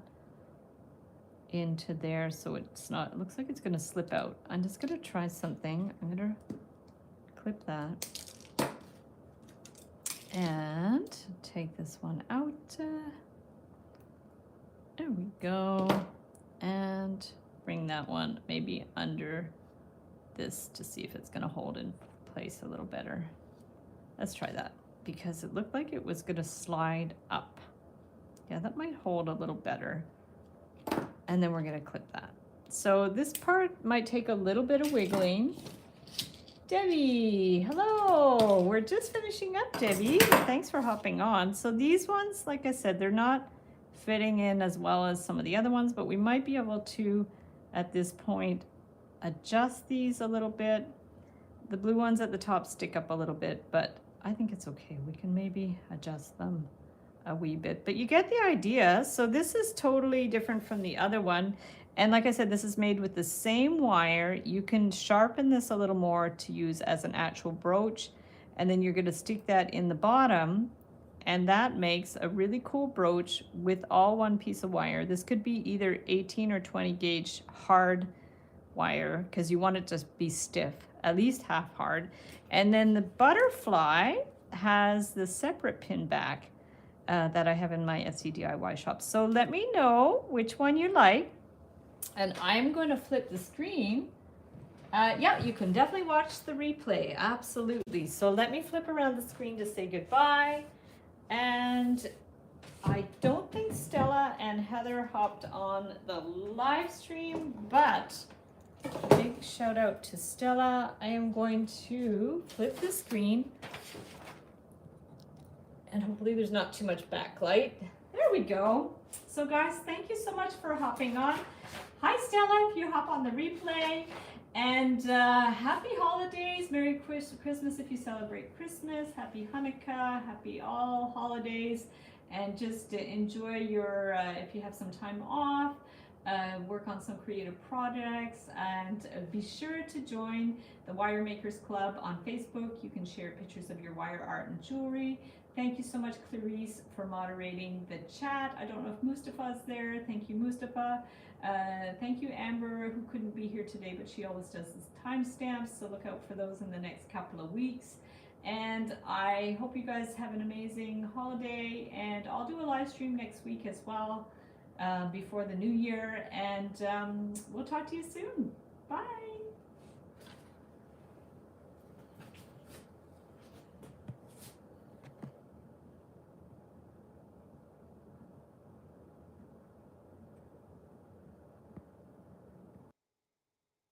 into there so it's not, it looks like it's gonna slip out. I'm just gonna try something. I'm gonna clip that and take this one out. There we go. And bring that one maybe under this to see if it's going to hold in place a little better. Let's try that, because it looked like it was going to slide up. Yeah, that might hold a little better. And then we're going to clip that. So this part might take a little bit of wiggling. Debbie, hello. We're just finishing up, Debbie. Thanks for hopping on. So these ones, like I said, they're not fitting in as well as some of the other ones, but we might be able to, at this point, adjust these a little bit. The blue ones at the top stick up a little bit, but I think it's okay. We can maybe adjust them a wee bit, but you get the idea. So this is totally different from the other one. And like I said, this is made with the same wire. You can sharpen this a little more to use as an actual brooch. And then you're going to stick that in the bottom. And that makes a really cool brooch with all one piece of wire. This could be either 18 or 20 gauge hard wire because you want it to be stiff, at least half hard. And then the butterfly has the separate pin back that I have in my Etsy DIY shop. So let me know which one you like. And I'm going to flip the screen. Yeah, you can definitely watch the replay. Absolutely. So let me flip around the screen to say goodbye. And I don't think Stella and Heather hopped on the live stream, but big shout out to Stella. I am going to flip the screen and hopefully there's not too much backlight. There we go. So guys, thank you so much for hopping on. Hi Stella, if you hop on the replay. And happy holidays, Merry Christmas if you celebrate Christmas, Happy Hanukkah, happy all holidays, and just enjoy your, if you have some time off, work on some creative projects, and be sure to join the Wire Makers Club on Facebook. You can share pictures of your wire art and jewelry. Thank you so much, Clarice, for moderating the chat. I don't know if Mustafa's there. Thank you, Mustafa. Thank you, Amber, who couldn't be here today, but she always does this timestamps, so look out for those in the next couple of weeks. And I hope you guys have an amazing holiday, and I'll do a live stream next week as well, before the new year, and we'll talk to you soon. Bye.